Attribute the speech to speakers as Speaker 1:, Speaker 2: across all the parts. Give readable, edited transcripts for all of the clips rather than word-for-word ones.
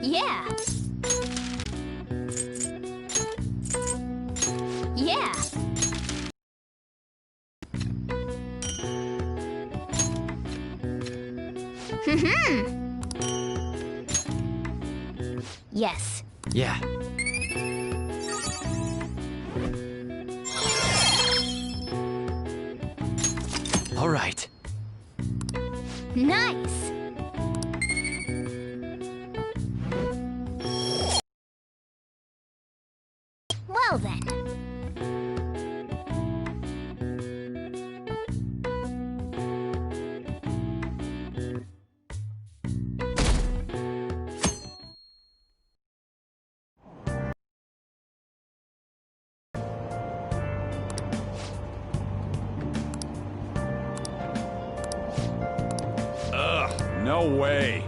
Speaker 1: Yeah. Yeah. Yes.
Speaker 2: Yeah. All right.
Speaker 1: Nice. Well then.
Speaker 3: Ugh, no way.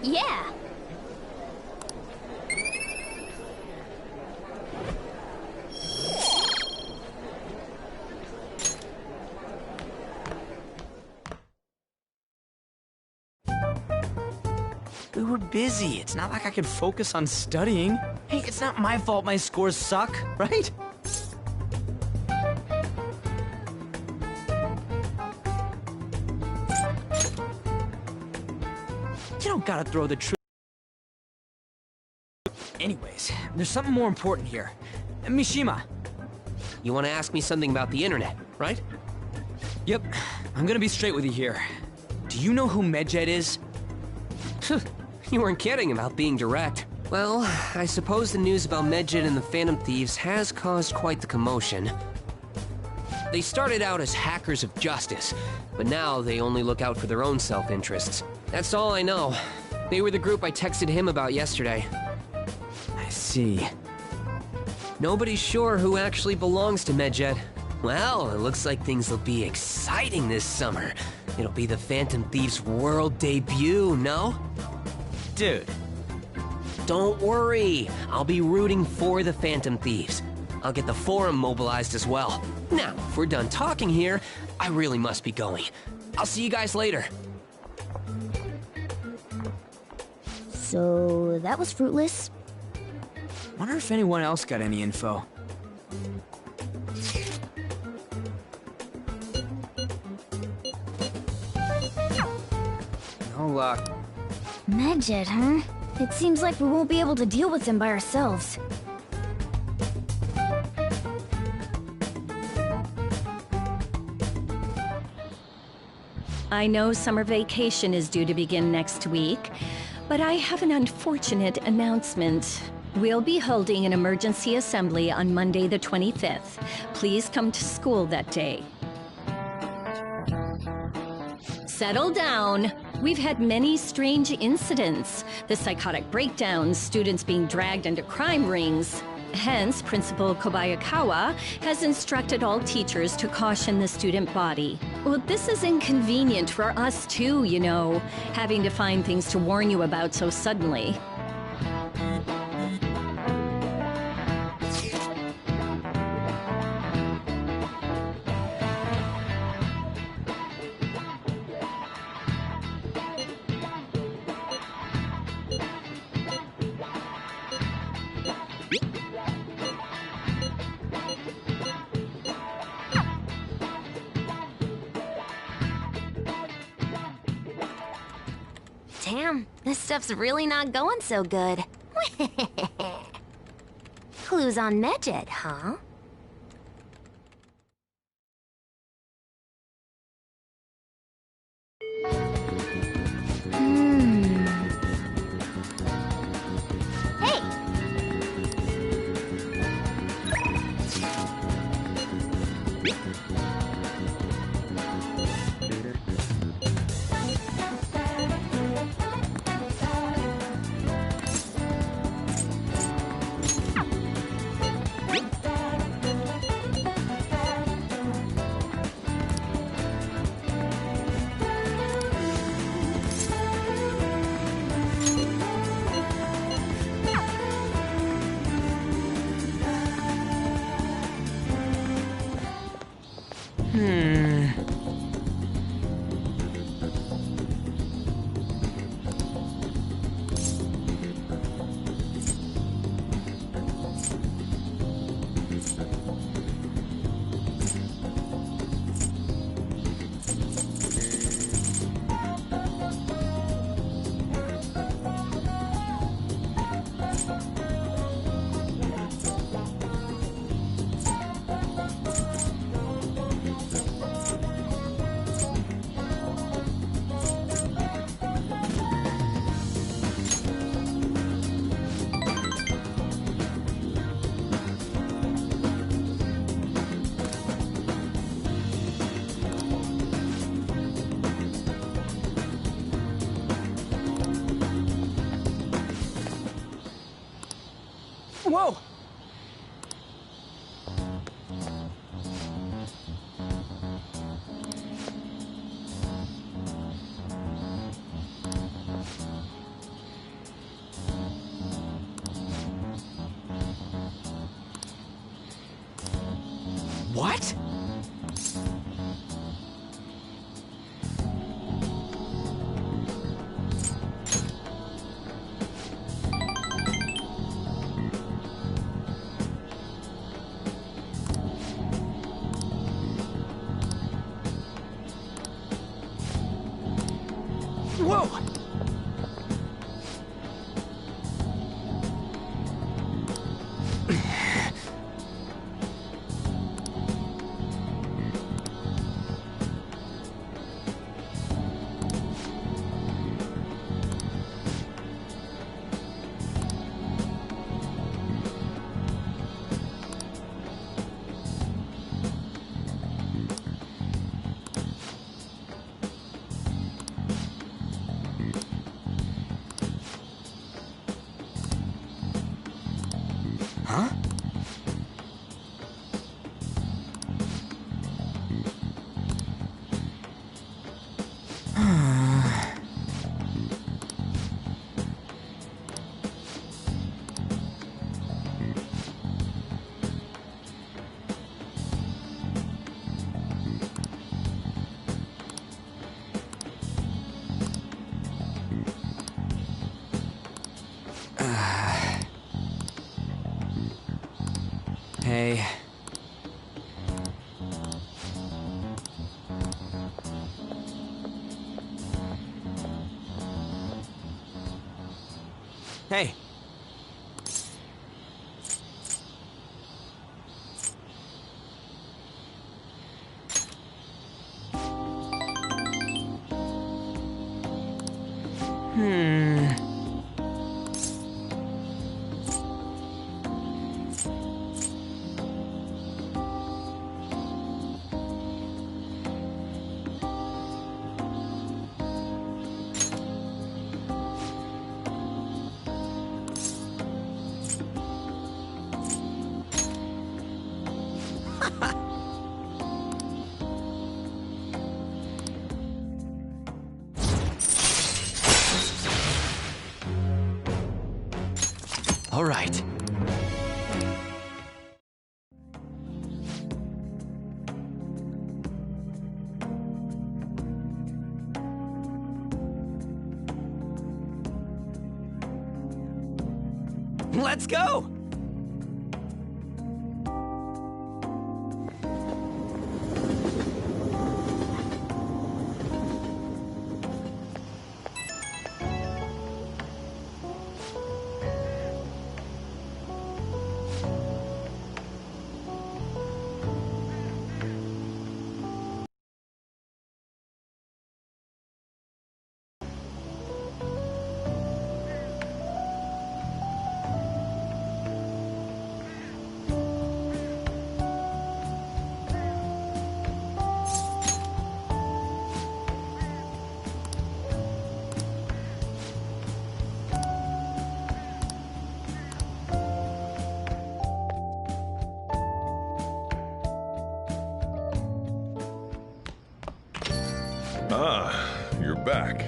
Speaker 1: Yeah.
Speaker 2: We were busy. It's not like I could focus on studying. Hey, it's not my fault my scores suck, right? You don't gotta throw the truth. Anyways, there's something more important here. Mishima.
Speaker 4: You want to ask me something about the internet, right?
Speaker 2: Yep, I'm gonna be straight with you here. Do you know who Medjed is?
Speaker 4: You weren't kidding about being direct. Well, I suppose the news about Medjed and the Phantom Thieves has caused quite the commotion. They started out as hackers of justice, but now they only look out for their own self-interests. That's all I know. They were the group I texted him about yesterday.
Speaker 2: I see.
Speaker 4: Nobody's sure who actually belongs to Medjed. Well, it looks like things will be exciting this summer. It'll be the Phantom Thieves' world debut, no?
Speaker 2: Dude.
Speaker 4: Don't worry, I'll be rooting for the Phantom Thieves. I'll get the forum mobilized as well. Now, if we're done talking here, I really must be going. I'll see you guys later.
Speaker 1: So that was fruitless.
Speaker 2: Wonder if anyone else got any info. No luck.
Speaker 1: Medjed, huh? It seems like we won't be able to deal with him by ourselves.
Speaker 5: I know summer vacation is due to begin next week, but I have an unfortunate announcement. We'll be holding an emergency assembly on Monday the 25th. Please come to school that day. Settle down. We've had many strange incidents. The psychotic breakdowns, students being dragged into crime rings. Hence, Principal Kobayakawa has instructed all teachers to caution the student body. Well, this is inconvenient for us too, you know, having to find things to warn you about so suddenly.
Speaker 1: Damn, this stuff's really not going so good. Clues on Medjed, huh? Hey,
Speaker 2: Whoa! What? Whoa! Huh? Hey. Hey. All right. Let's go!
Speaker 3: Ah, you're back.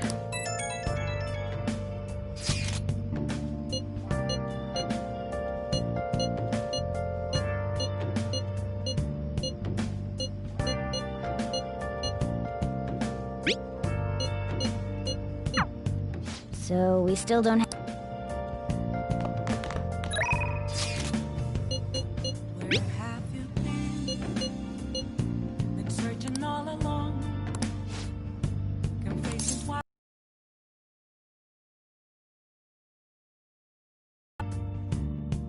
Speaker 1: So we still don't have...
Speaker 6: Where have you been? Been searching all along. Confessing why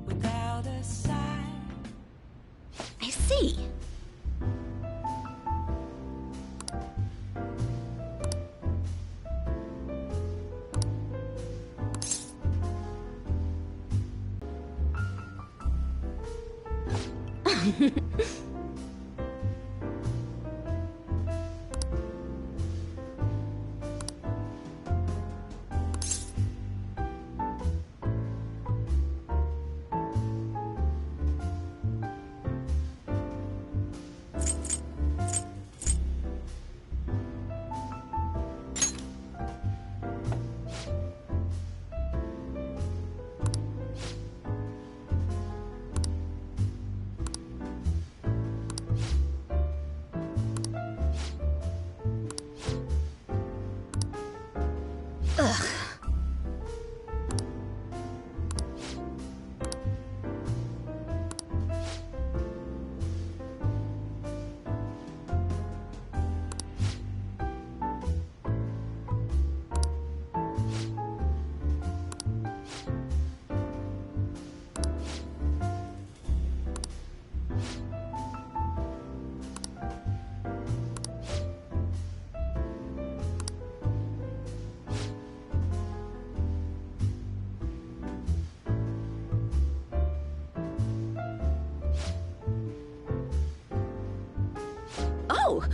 Speaker 6: without a sigh.
Speaker 1: I see.
Speaker 5: you.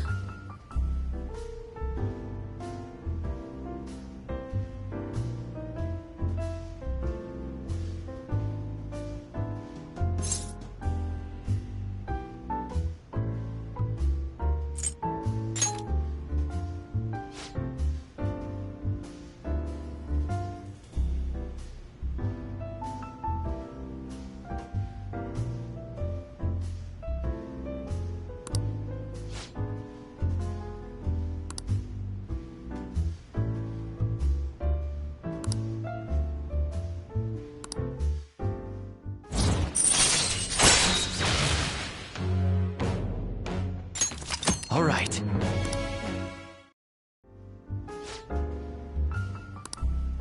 Speaker 2: All right.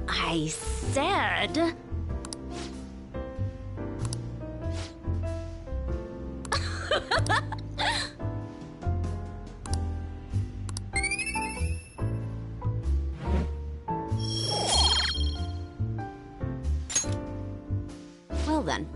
Speaker 1: I said...
Speaker 7: Well then.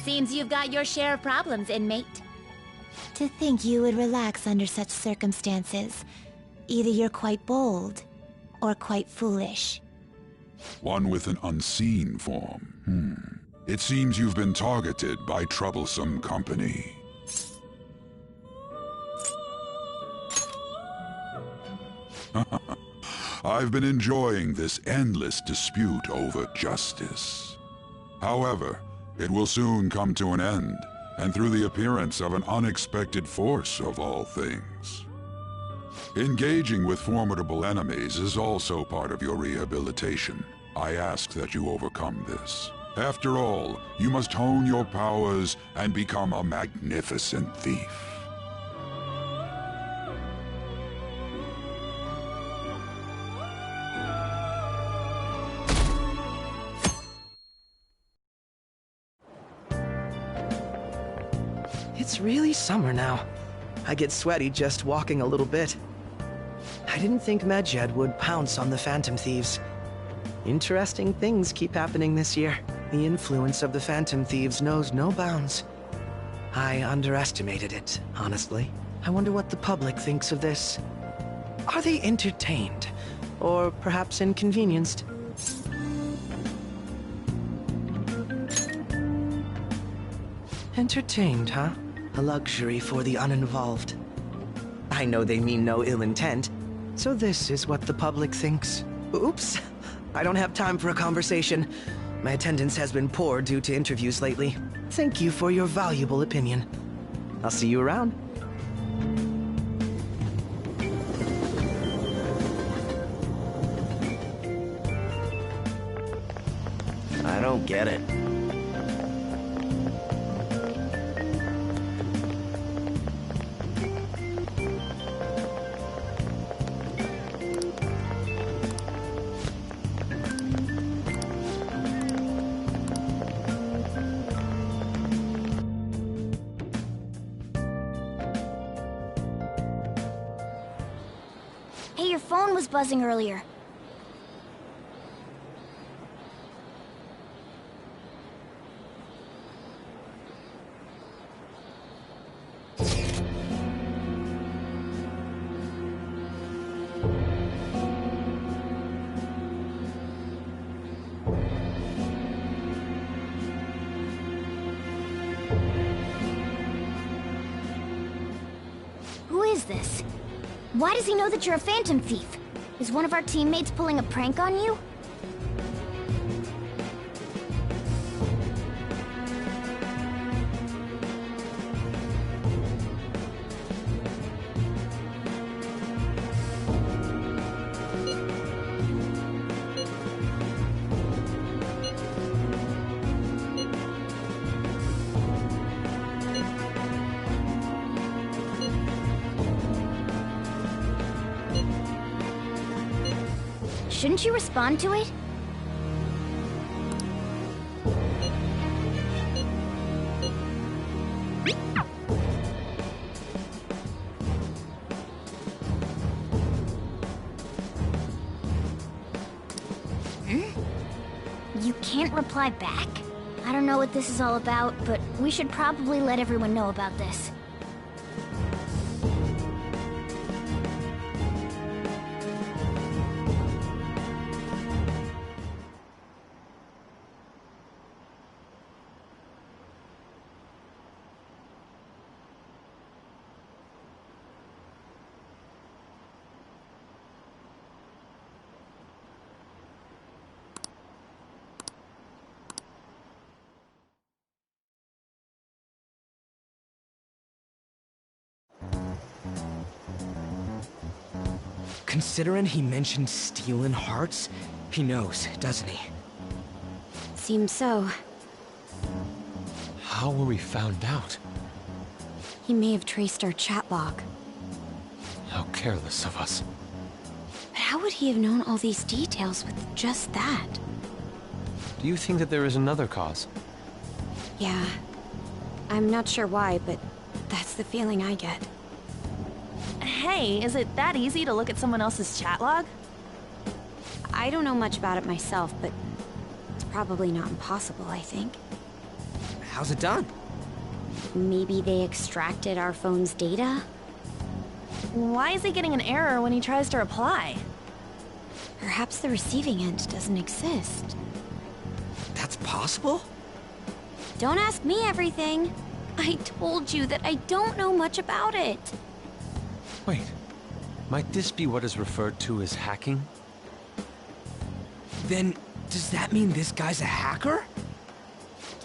Speaker 1: Seems you've got your share of problems, inmate.
Speaker 8: To think you would relax under such circumstances. Either you're quite bold, or quite foolish.
Speaker 3: One with an unseen form. It seems you've been targeted by troublesome company. I've been enjoying this endless dispute over justice. However, it will soon come to an end, and through the appearance of an unexpected force of all things. Engaging with formidable enemies is also part of your rehabilitation. I ask that you overcome this. After all, you must hone your powers and become a magnificent thief.
Speaker 9: It's really summer now. I get sweaty just walking a little bit. I didn't think Medjed would pounce on the Phantom Thieves. Interesting things keep happening this year. The influence of the Phantom Thieves knows no bounds. I underestimated it, honestly. I wonder what the public thinks of this. Are they entertained? Or perhaps inconvenienced? Entertained, huh? A luxury for the uninvolved. I know they mean no ill intent, so this is what the public thinks. Oops, I don't have time for a conversation. My attendance has been poor due to interviews lately. Thank you for your valuable opinion. I'll see you around.
Speaker 2: I don't get it.
Speaker 1: Hey, your phone was buzzing earlier. Who is this? Why does he know that you're a Phantom Thief? Is one of our teammates pulling a prank on you? Shouldn't you respond to it? You can't reply back? I don't know what this is all about, but we should probably let everyone know about this.
Speaker 9: Considering he mentioned stealing hearts, he knows, doesn't he?
Speaker 7: Seems so.
Speaker 10: How were we found out?
Speaker 7: He may have traced our chat log.
Speaker 10: How careless of us.
Speaker 7: But how would he have known all these details with just that?
Speaker 10: Do you think that there is another cause?
Speaker 7: Yeah. I'm not sure why, but that's the feeling I get.
Speaker 11: Hey, is it that easy to look at someone else's chat log?
Speaker 7: I don't know much about it myself, but it's probably not impossible, I think.
Speaker 9: How's it done?
Speaker 7: Maybe they extracted our phone's data?
Speaker 11: Why is he getting an error when he tries to reply?
Speaker 7: Perhaps the receiving end doesn't exist.
Speaker 9: That's possible?
Speaker 7: Don't ask me everything. I told you that I don't know much about it.
Speaker 10: Wait, might this be what is referred to as hacking?
Speaker 9: Then, does that mean this guy's a hacker?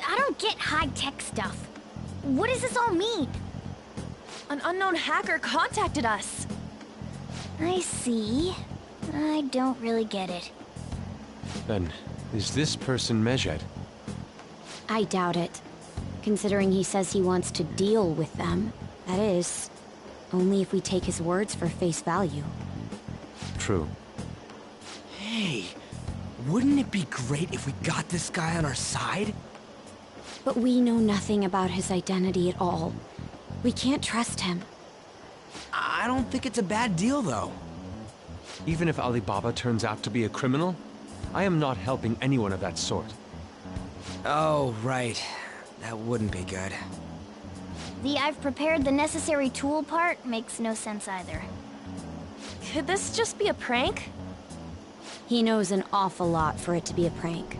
Speaker 1: I don't get high-tech stuff. What does this all mean?
Speaker 11: An unknown hacker contacted us.
Speaker 1: I see. I don't really get it.
Speaker 10: Then, is this person Medjed?
Speaker 7: I doubt it. Considering he says he wants to deal with them. That is, only if we take his words for face value.
Speaker 10: True.
Speaker 9: Hey, wouldn't it be great if we got this guy on our side?
Speaker 7: But we know nothing about his identity at all. We can't trust him.
Speaker 9: I don't think it's a bad deal, though.
Speaker 10: Even if Alibaba turns out to be a criminal, I am not helping anyone of that sort.
Speaker 9: Oh, right. That wouldn't be good.
Speaker 1: The "I've prepared the necessary tool" part makes no sense either.
Speaker 11: Could this just be a prank?
Speaker 7: He knows an awful lot for it to be a prank.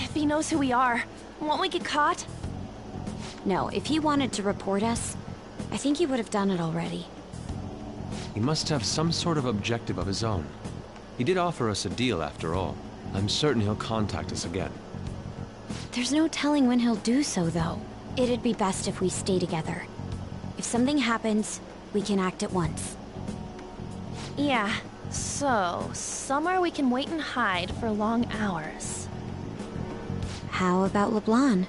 Speaker 11: If he knows who we are, won't we get caught?
Speaker 7: No, if he wanted to report us, I think he would have done it already.
Speaker 10: He must have some sort of objective of his own. He did offer us a deal after all. I'm certain he'll contact us again.
Speaker 7: There's no telling when he'll do so, though. It'd be best if we stay together. If something happens, we can act at once.
Speaker 11: Yeah, so somewhere we can wait and hide for long hours.
Speaker 7: How about LeBlanc?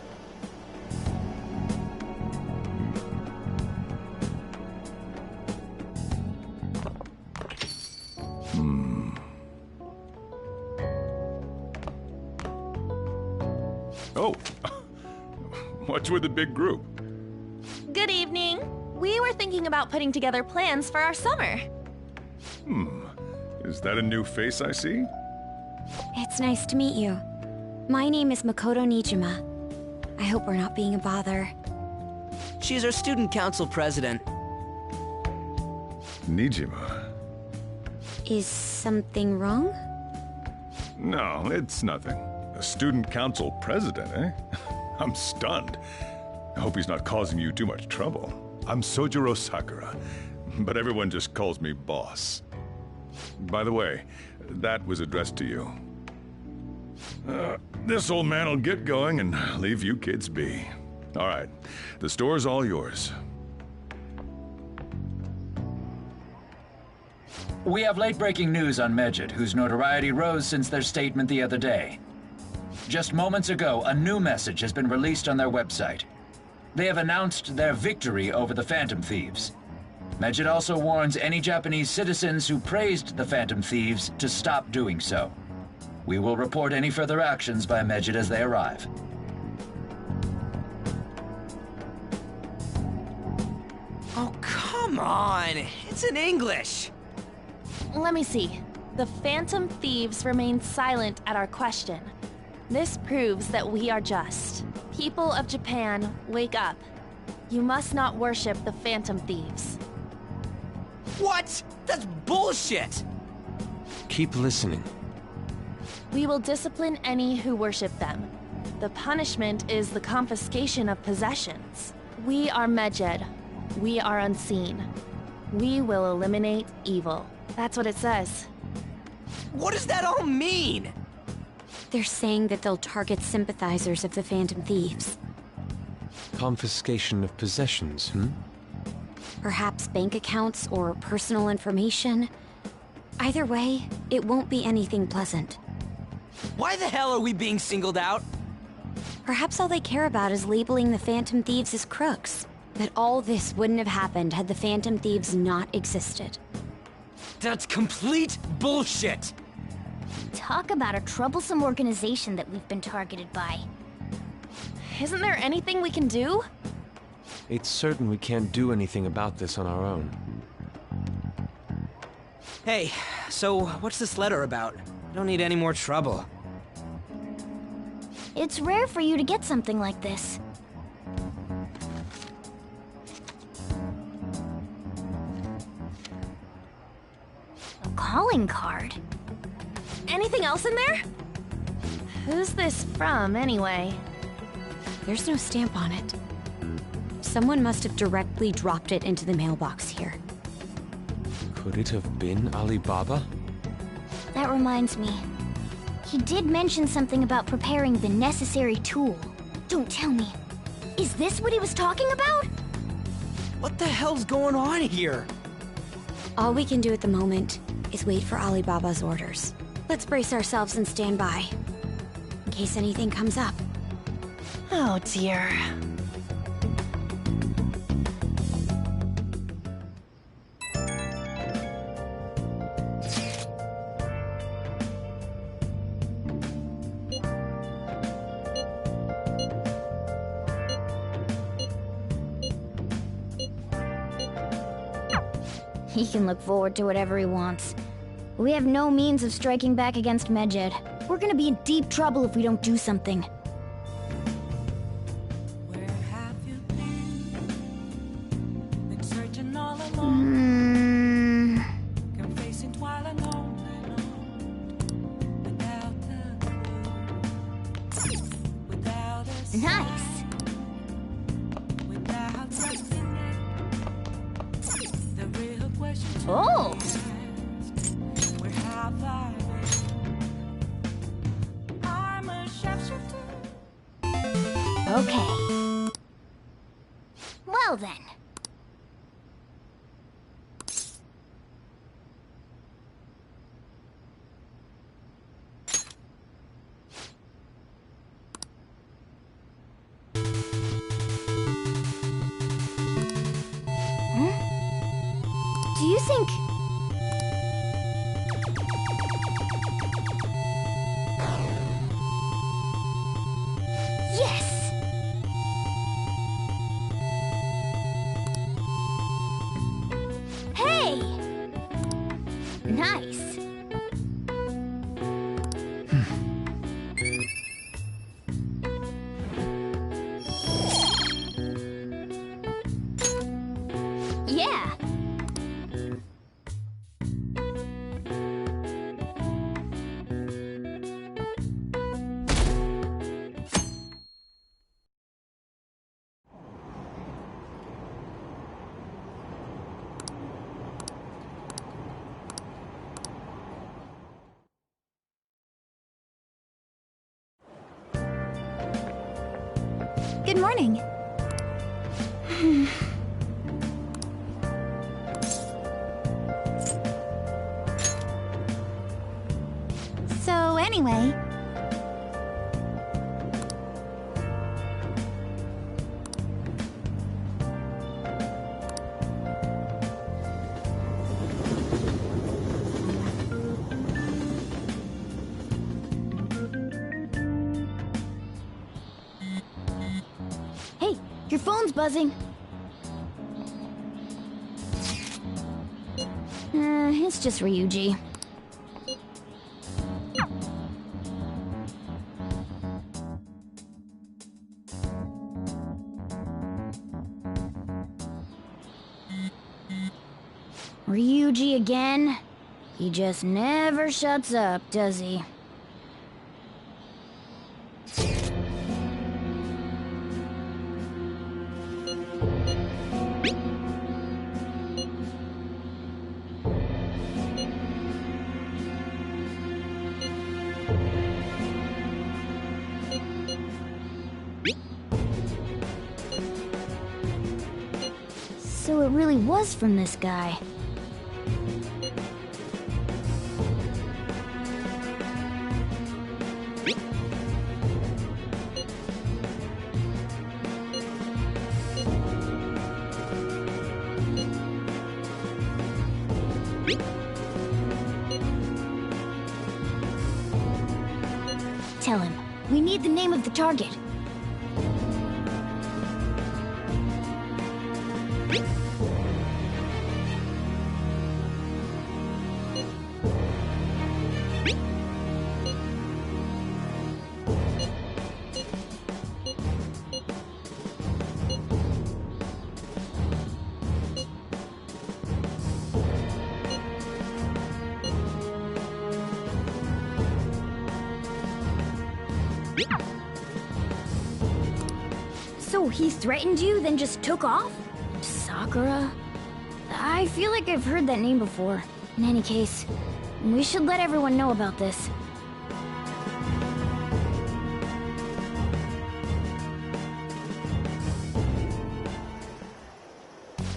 Speaker 12: Oh, what's with the big group?
Speaker 11: Good evening. We were thinking about putting together plans for our summer.
Speaker 12: Is that a new face I see?
Speaker 7: It's nice to meet you. My name is Makoto Nijima. I hope we're not being a bother.
Speaker 2: She's our student council president.
Speaker 12: Nijima?
Speaker 7: Is something wrong?
Speaker 12: No, it's nothing. A student council president, eh? I'm stunned. I hope he's not causing you too much trouble. I'm Sojiro Sakura, but everyone just calls me boss. By the way, that was addressed to you. This old man will get going and leave you kids be. All right, the store's all yours.
Speaker 13: We have late-breaking news on Medjed, whose notoriety rose since their statement the other day. Just moments ago, a new message has been released on their website. They have announced their victory over the Phantom Thieves. Medjed also warns any Japanese citizens who praised the Phantom Thieves to stop doing so. We will report any further actions by Medjed as they arrive.
Speaker 2: Come on, it's in English.
Speaker 11: Let me see. The Phantom Thieves remain silent at our question. This proves that we are just. People of Japan, wake up. You must not worship the Phantom Thieves.
Speaker 2: What? That's bullshit!
Speaker 10: Keep listening.
Speaker 11: We will discipline any who worship them. The punishment is the confiscation of possessions. We are Medjed. We are unseen. We will eliminate evil. That's what it says.
Speaker 2: What does that all mean?
Speaker 7: They're saying that they'll target sympathizers of the Phantom Thieves.
Speaker 10: Confiscation of possessions,
Speaker 7: Perhaps bank accounts or personal information. Either way, it won't be anything pleasant.
Speaker 2: Why the hell are we being singled out?
Speaker 7: Perhaps all they care about is labeling the Phantom Thieves as crooks. That all this wouldn't have happened had the Phantom Thieves not existed.
Speaker 2: That's complete bullshit!
Speaker 1: Talk about a troublesome organization that we've been targeted by.
Speaker 11: Isn't there anything we can do?
Speaker 10: It's certain we can't do anything about this on our own.
Speaker 2: Hey, so what's this letter about? I don't need any more trouble.
Speaker 1: It's rare for you to get something like this. A calling card?
Speaker 11: Anything else in there? Who's this from, anyway?
Speaker 7: There's no stamp on it. Someone must have directly dropped it into the mailbox here.
Speaker 10: Could it have been Alibaba?
Speaker 1: That reminds me. He did mention something about preparing the necessary tool. Don't tell me. Is this what he was talking about?
Speaker 2: What the hell's going on here?
Speaker 7: All we can do at the moment is wait for Alibaba's orders. Let's brace ourselves and stand by, in case anything comes up.
Speaker 11: Oh dear.
Speaker 1: He can look forward to whatever he wants. We have no means of striking back against Medjed. We're gonna be in deep trouble if we don't do something.
Speaker 6: Where have you been? Been searching all along. Confessing while alone without a clue. Without a
Speaker 1: Nice.
Speaker 6: without something there. The real question
Speaker 1: Oh!
Speaker 6: where have I been? I'm a sharpshooter.
Speaker 1: Okay. Well then. Do you think... Yes! Hey! Nice. Yeah. Good morning. So anyway... Hey, your phone's buzzing. It's just Ryuji. Ryuji again? He just never shuts up, does he? So it really was from this guy. Tell him. We need the name of the target. So he threatened you, then just took off? Sakura? I feel like I've heard that name before. In any case, we should let everyone know about this.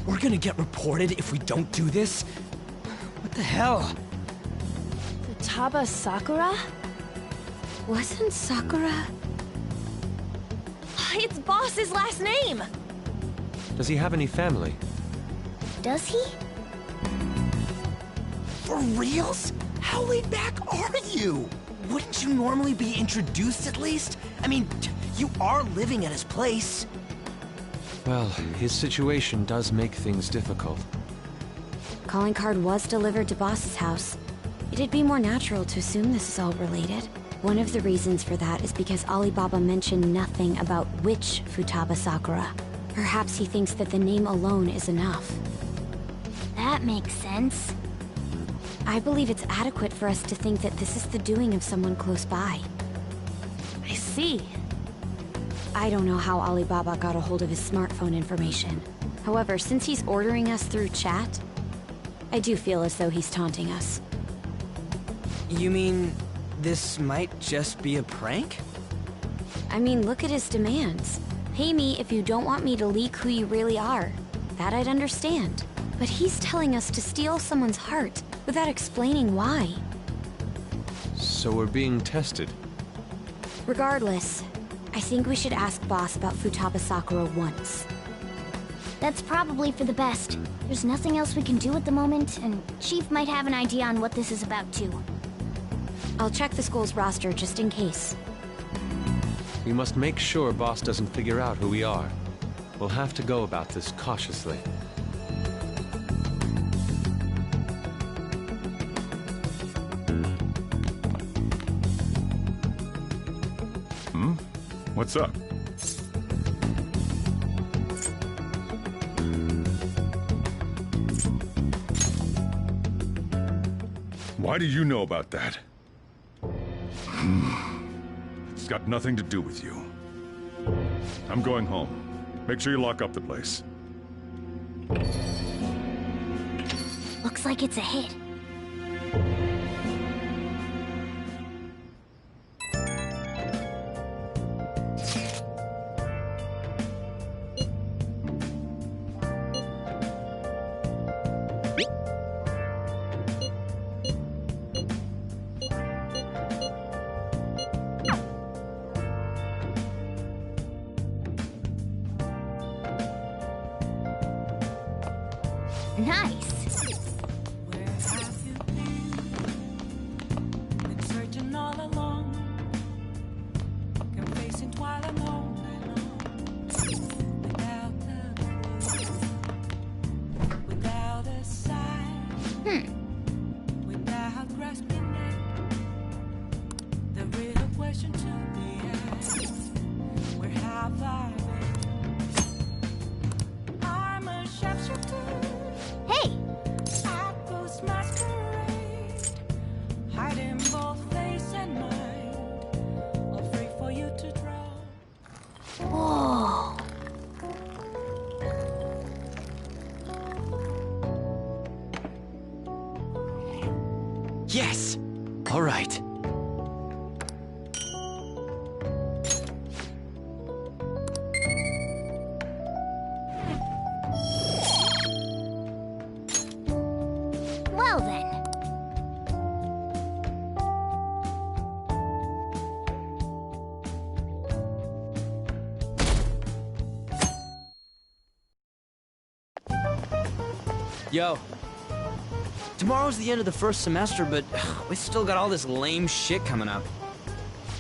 Speaker 2: We're gonna get reported if we don't do this? What the hell?
Speaker 11: Futaba Sakura?
Speaker 7: Wasn't Sakura?
Speaker 11: It's Boss's last name!
Speaker 10: Does he have any family?
Speaker 1: Does he?
Speaker 2: For reals? How laid back are you? Wouldn't you normally be introduced at least? I mean, you are living at his place.
Speaker 10: Well, his situation does make things difficult.
Speaker 7: Calling card was delivered to Boss's house. It'd be more natural to assume this is all related. One of the reasons for that is because Alibaba mentioned nothing about which Futaba Sakura. Perhaps he thinks that the name alone is enough.
Speaker 1: That makes sense.
Speaker 7: I believe it's adequate for us to think that this is the doing of someone close by.
Speaker 11: I see.
Speaker 7: I don't know how Alibaba got a hold of his smartphone information. However, since he's ordering us through chat, I do feel as though he's taunting us.
Speaker 2: You mean this might just be a prank?
Speaker 7: I mean, look at his demands. Pay me if you don't want me to leak who you really are. That I'd understand. But he's telling us to steal someone's heart without explaining why.
Speaker 10: So we're being tested.
Speaker 7: Regardless, I think we should ask Boss about Futaba Sakura once.
Speaker 1: That's probably for the best. There's nothing else we can do at the moment, and Chief might have an idea on what this is about too.
Speaker 7: I'll check the school's roster just in case.
Speaker 10: We must make sure Boss doesn't figure out who we are. We'll have to go about this cautiously.
Speaker 12: What's up? Why do you know about that? It's got nothing to do with you. I'm going home. Make sure you lock up the place.
Speaker 1: Looks like it's a hit. Nice.
Speaker 6: Where have you been searching all along, confessing while I'm on and on, without a sign.
Speaker 2: Yes!
Speaker 10: All right.
Speaker 1: Well then.
Speaker 14: Yo. Tomorrow's the end of the first semester, but we still got all this lame shit coming up.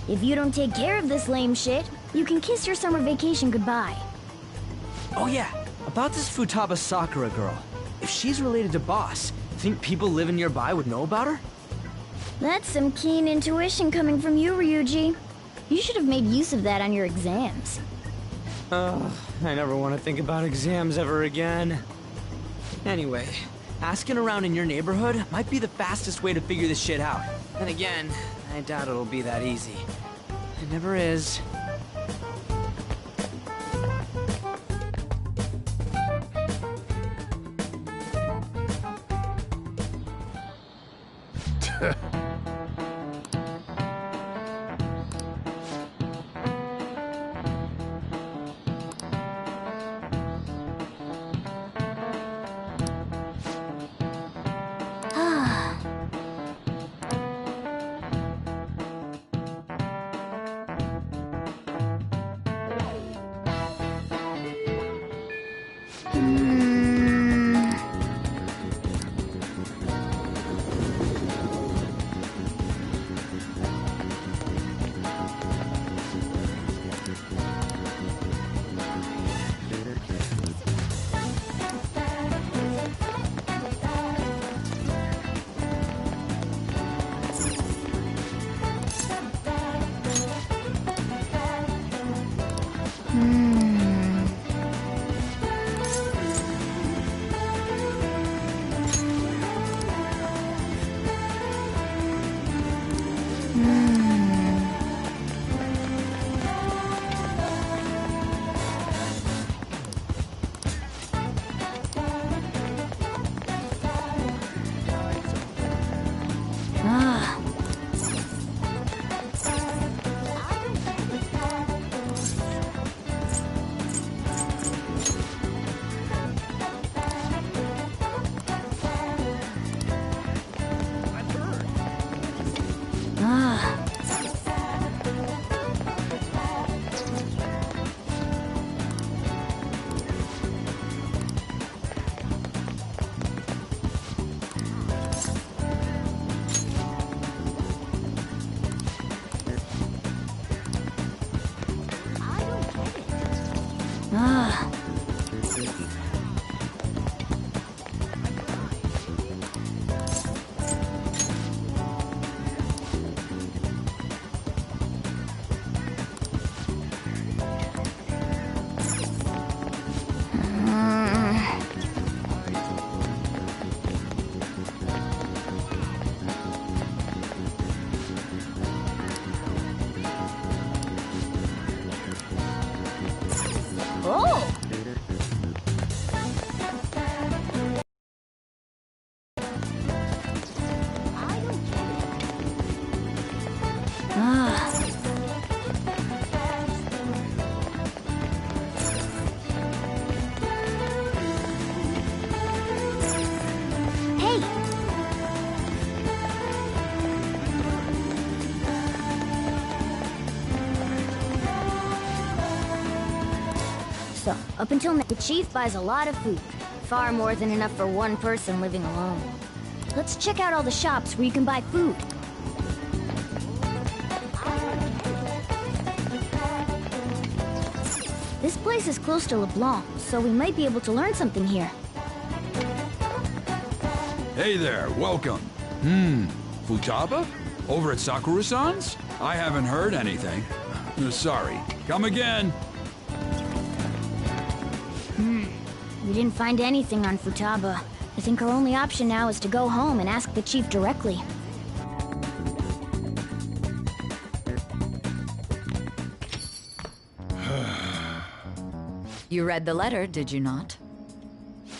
Speaker 1: If you don't take care of this lame shit, you can kiss your summer vacation goodbye.
Speaker 14: Oh yeah, about this Futaba Sakura girl. If she's related to Boss, think people living nearby would know about her?
Speaker 1: That's some keen intuition coming from you, Ryuji. You should have made use of that on your exams.
Speaker 14: I never want to think about exams ever again. Anyway, asking around in your neighborhood might be the fastest way to figure this shit out. Then again, I doubt it'll be that easy. It never is.
Speaker 1: So, up until now, the chief buys a lot of food. Far more than enough for one person living alone. Let's check out all the shops where you can buy food. This place is close to LeBlanc, so we might be able to learn something here.
Speaker 15: Hey there, welcome. Futaba? Over at Sakura-san's? I haven't heard anything. Sorry. Come again.
Speaker 1: We didn't find anything on Futaba. I think our only option now is to go home and ask the chief directly.
Speaker 16: You read the letter, did you not?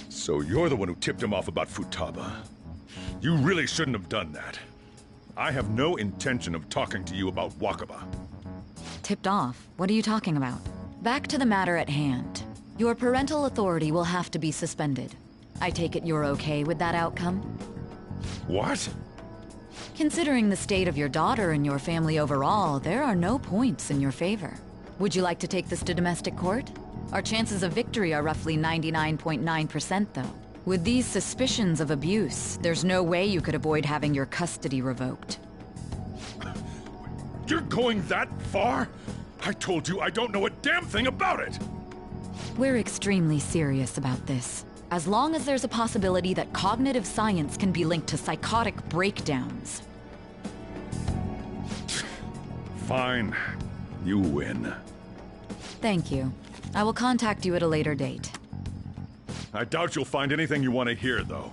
Speaker 12: So you're the one who tipped him off about Futaba. You really shouldn't have done that. I have no intention of talking to you about Wakaba.
Speaker 16: Tipped off? What are you talking about? Back to the matter at hand. Your parental authority will have to be suspended. I take it you're okay with that outcome?
Speaker 12: What?
Speaker 16: Considering the state of your daughter and your family overall, there are no points in your favor. Would you like to take this to domestic court? Our chances of victory are roughly 99.9%, though. With these suspicions of abuse, there's no way you could avoid having your custody revoked.
Speaker 12: You're going that far? I told you I don't know a damn thing about it!
Speaker 16: We're extremely serious about this. As long as there's a possibility that cognitive science can be linked to psychotic breakdowns.
Speaker 12: Fine. You win.
Speaker 16: Thank you. I will contact you at a later date.
Speaker 12: I doubt you'll find anything you want to hear, though.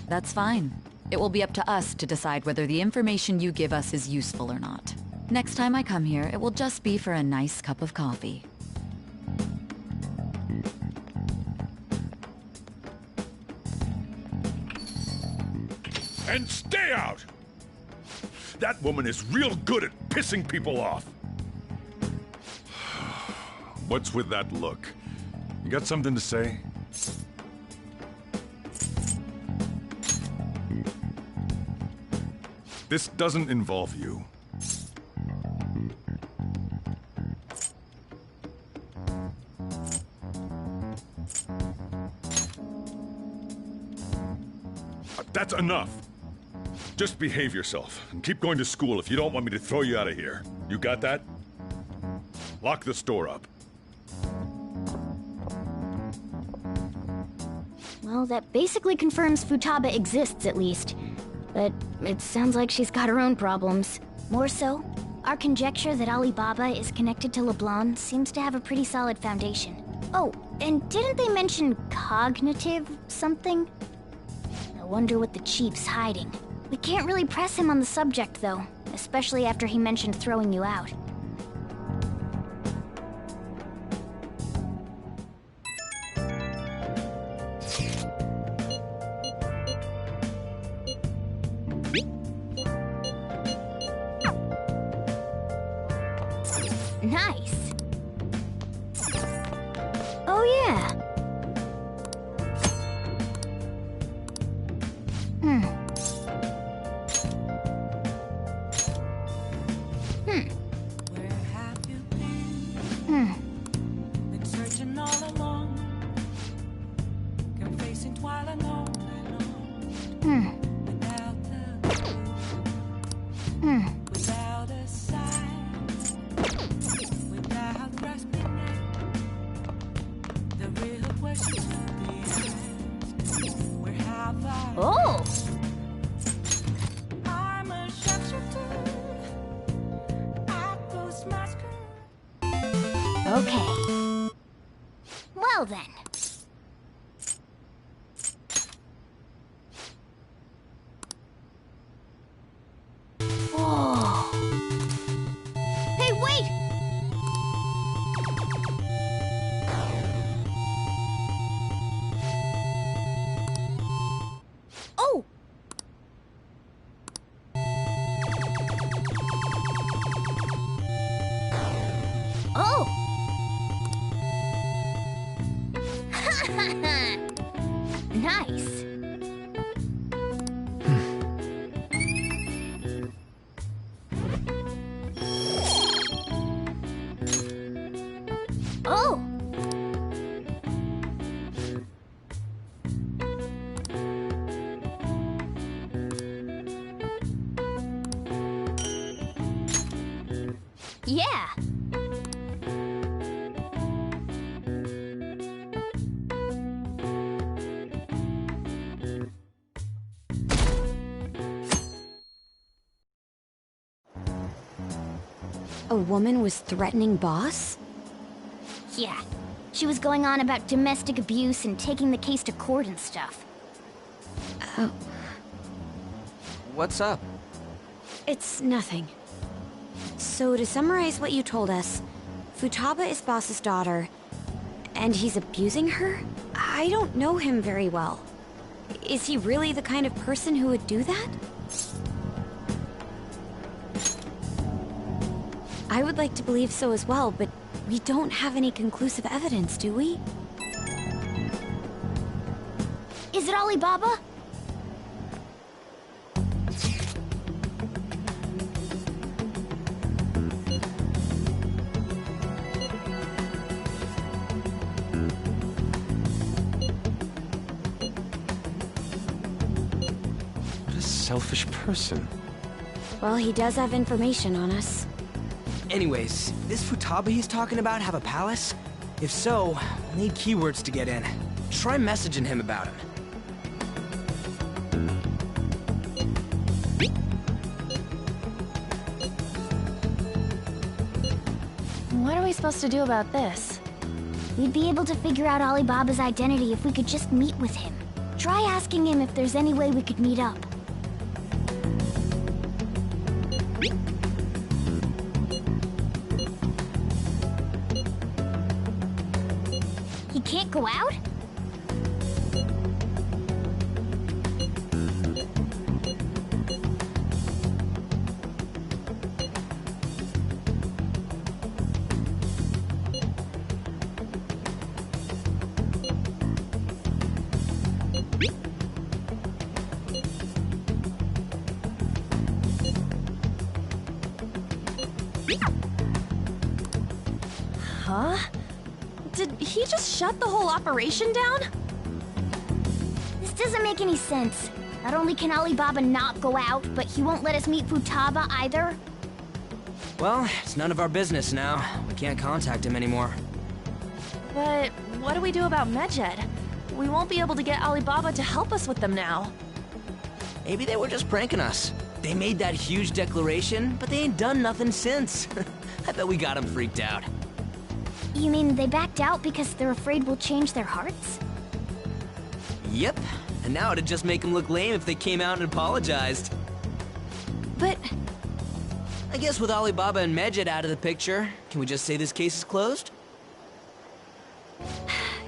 Speaker 16: That's fine. It will be up to us to decide whether the information you give us is useful or not. Next time I come here, it will just be for a nice cup of coffee.
Speaker 12: And stay out! That woman is real good at pissing people off. What's with that look? You got something to say? This doesn't involve you. That's enough. Just behave yourself and keep going to school if you don't want me to throw you out of here. You got that? Lock the store up.
Speaker 1: Well, that basically confirms Futaba exists, at least. But it sounds like she's got her own problems. More so, our conjecture that Alibaba is connected to LeBlanc seems to have a pretty solid foundation. Oh, and didn't they mention cognitive something? I wonder what the chief's hiding. We can't really press him on the subject, though, especially after he mentioned throwing you out. Nice. Oh, yeah.
Speaker 6: Been searching all along, confessing while alone, without a sign, without grasping it. The real question to be asked, where have I?
Speaker 1: Oh!
Speaker 6: I'm a sharpshooter. I post my skirt.
Speaker 1: Okay. Well then. Whoa. Hey, wait! Oh! Oh! Nice. Oh! Yeah.
Speaker 7: A woman was threatening Boss?
Speaker 1: Yeah. She was going on about domestic abuse and taking the case to court and stuff.
Speaker 7: Oh,
Speaker 4: What's up?
Speaker 7: it's nothing. So to summarize what you told us, Futaba is Boss's daughter, and he's abusing her? I don't know him very well. Is he really the kind of person who would do that? I would like to believe so as well, but we don't have any conclusive evidence, do we?
Speaker 1: Is it Alibaba?
Speaker 10: What a selfish person.
Speaker 7: Well, he does have information on us.
Speaker 9: Anyways, this Futaba he's talking about have a palace? If so, we'll need keywords to get in. Try messaging him about him.
Speaker 11: What are we supposed to do about this?
Speaker 1: We'd be able to figure out Alibaba's identity if we could just meet with him. Try asking him if there's any way we could meet up. He can't go out?
Speaker 11: Huh? Did he just shut the whole operation down?
Speaker 1: This doesn't make any sense. Not only can Alibaba not go out, but he won't let us meet Futaba either.
Speaker 9: Well, it's none of our business now. We can't contact him anymore.
Speaker 11: But what do we do about Medjed? We won't be able to get Alibaba to help us with them now.
Speaker 9: Maybe they were just pranking us. They made that huge declaration, but they ain't done nothing since. I bet we got them freaked out.
Speaker 1: You mean they backed out because they're afraid we'll change their hearts?
Speaker 9: Yep, and now it'd just make them look lame if they came out and apologized.
Speaker 11: But...
Speaker 9: I guess with Alibaba and Medjed out of the picture, can we just say this case is closed?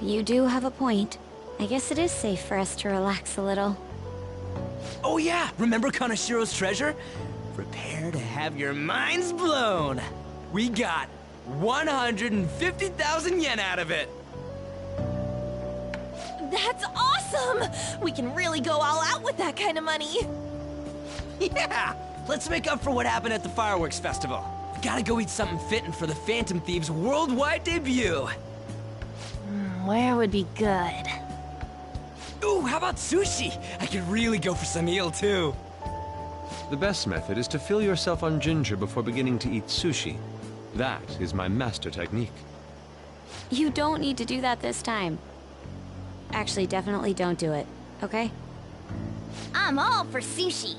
Speaker 7: You do have a point. I guess it is safe for us to relax a little.
Speaker 9: Oh yeah, remember Kanashiro's treasure? Prepare to have your minds blown! We got 150,000 yen out of it!
Speaker 11: That's awesome! We can really go all out with that kind of money!
Speaker 9: Yeah! Let's make up for what happened at the fireworks festival. We gotta go eat something fitting for the Phantom Thieves' worldwide debut!
Speaker 11: Where would be good?
Speaker 9: Ooh, how about sushi? I could really go for some eel, too.
Speaker 10: The best method is to fill yourself on ginger before beginning to eat sushi. That is my master technique.
Speaker 7: You don't need to do that this time. Actually, definitely don't do it, okay?
Speaker 1: I'm all for sushi.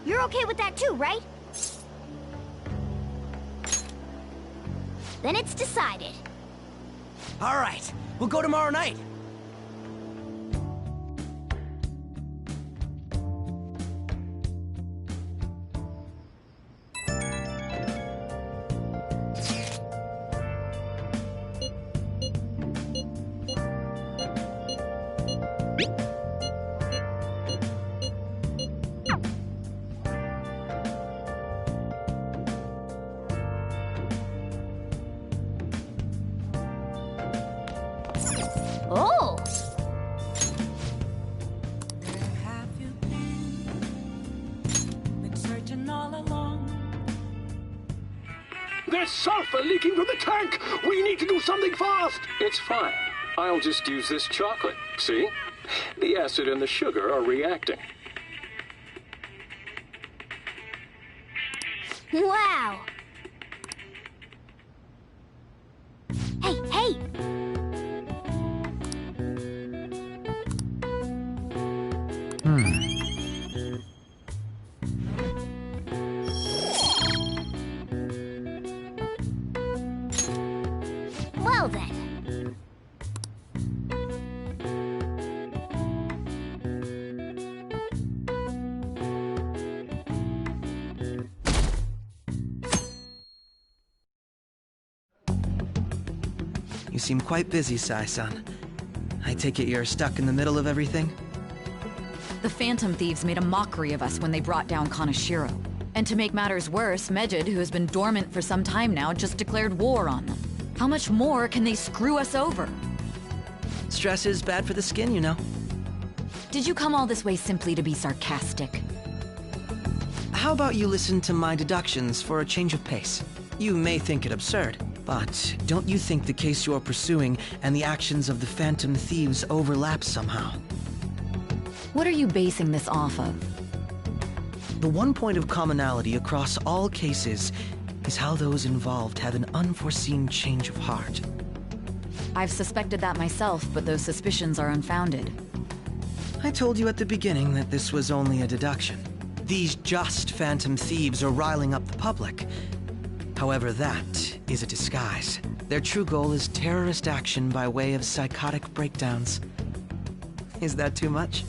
Speaker 1: You're okay with that too, right? Then it's decided.
Speaker 9: All right, we'll go tomorrow night.
Speaker 1: Oh!
Speaker 6: Where have you been searching all along?
Speaker 17: There's sulfur leaking from the tank! We need to do something fast! It's fine. I'll just use this chocolate. See? The acid and the sugar are reacting.
Speaker 1: Wow! Hey, hey! Well then.
Speaker 9: You seem quite busy, Sai-san. I take it you're stuck in the middle of everything?
Speaker 16: The Phantom Thieves made a mockery of us when they brought down Kanashiro. And to make matters worse, Medjed, who has been dormant for some time now, just declared war on them. How much more can they screw us over?
Speaker 9: Stress is bad for the skin, you know.
Speaker 16: Did you come all this way simply to be sarcastic?
Speaker 9: How about you listen to my deductions for a change of pace? You may think it absurd, but don't you think the case you're pursuing and the actions of the Phantom Thieves overlap somehow?
Speaker 16: What are you basing this off of?
Speaker 9: The one point of commonality across all cases is how those involved have an unforeseen change of heart.
Speaker 16: I've suspected that myself, but those suspicions are unfounded.
Speaker 9: I told you at the beginning that this was only a deduction. These just Phantom Thieves are riling up the public. However, that is a disguise. Their true goal is terrorist action by way of psychotic breakdowns. Is that too much?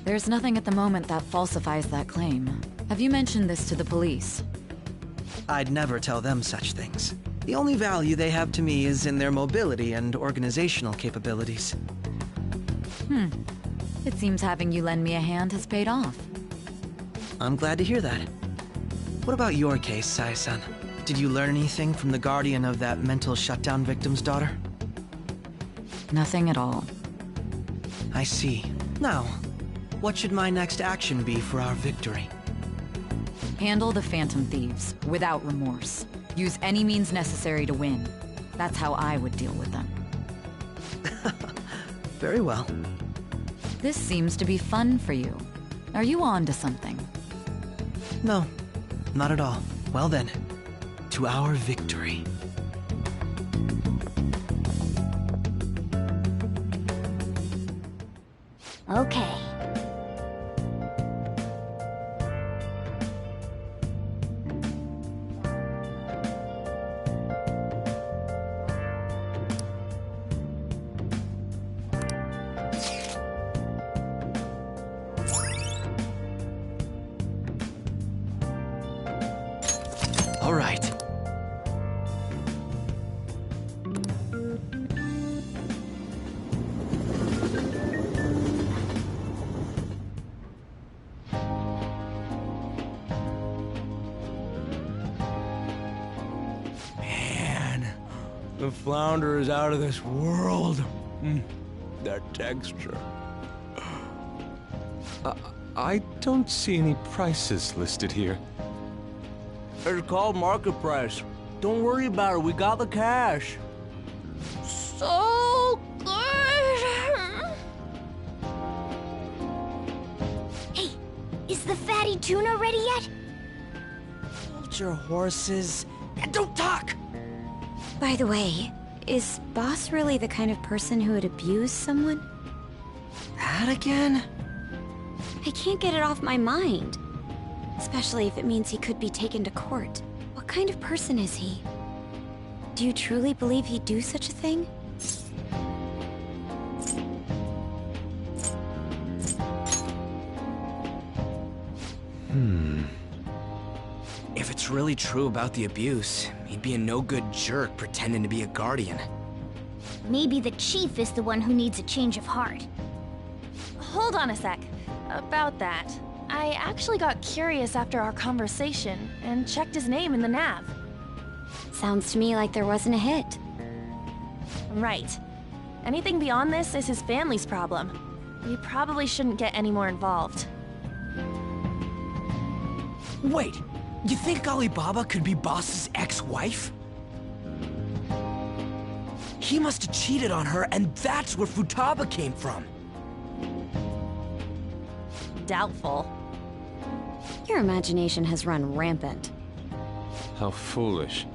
Speaker 16: There's nothing at the moment that falsifies that claim. Have you mentioned this to the police?
Speaker 9: I'd never tell them such things. The only value they have to me is in their mobility and organizational capabilities.
Speaker 16: It seems having you lend me a hand has paid off.
Speaker 9: I'm glad to hear that. What about your case, Sai-san? Did you learn anything from the guardian of that mental shutdown victim's daughter?
Speaker 16: Nothing at all.
Speaker 9: I see. Now, what should my next action be for our victory?
Speaker 16: Handle the Phantom Thieves, without remorse. Use any means necessary to win. That's how I would deal with them.
Speaker 9: Very well.
Speaker 16: This seems to be fun for you. Are you on to something?
Speaker 9: No, not at all. Well then, to our victory.
Speaker 1: Okay.
Speaker 9: All right.
Speaker 18: Man, the flounder is out of this world. That texture.
Speaker 10: I don't see any prices listed here.
Speaker 18: It's called market price. Don't worry about it, we got the cash.
Speaker 1: So good! Hey, is the fatty tuna ready yet?
Speaker 9: Hold your horses and don't talk!
Speaker 7: By the way, is Boss really the kind of person who would abuse someone?
Speaker 9: That again?
Speaker 7: I can't get it off my mind. Especially if it means he could be taken to court. What kind of person is he? Do you truly believe he'd do such a thing?
Speaker 19: If it's really true about the abuse, he'd be a no-good jerk pretending to be a guardian.
Speaker 1: Maybe the chief is the one who needs a change of heart.
Speaker 11: Hold on a sec. About that, I actually got curious after our conversation and checked his name in the nav.
Speaker 7: Sounds to me like there wasn't a hit.
Speaker 11: Right. Anything beyond this is his family's problem. We probably shouldn't get any more involved.
Speaker 2: Wait, you think Alibaba could be Boss's ex-wife? He must have cheated on her, and that's where Futaba came from.
Speaker 11: Doubtful.
Speaker 7: Your imagination has run rampant.
Speaker 10: How foolish.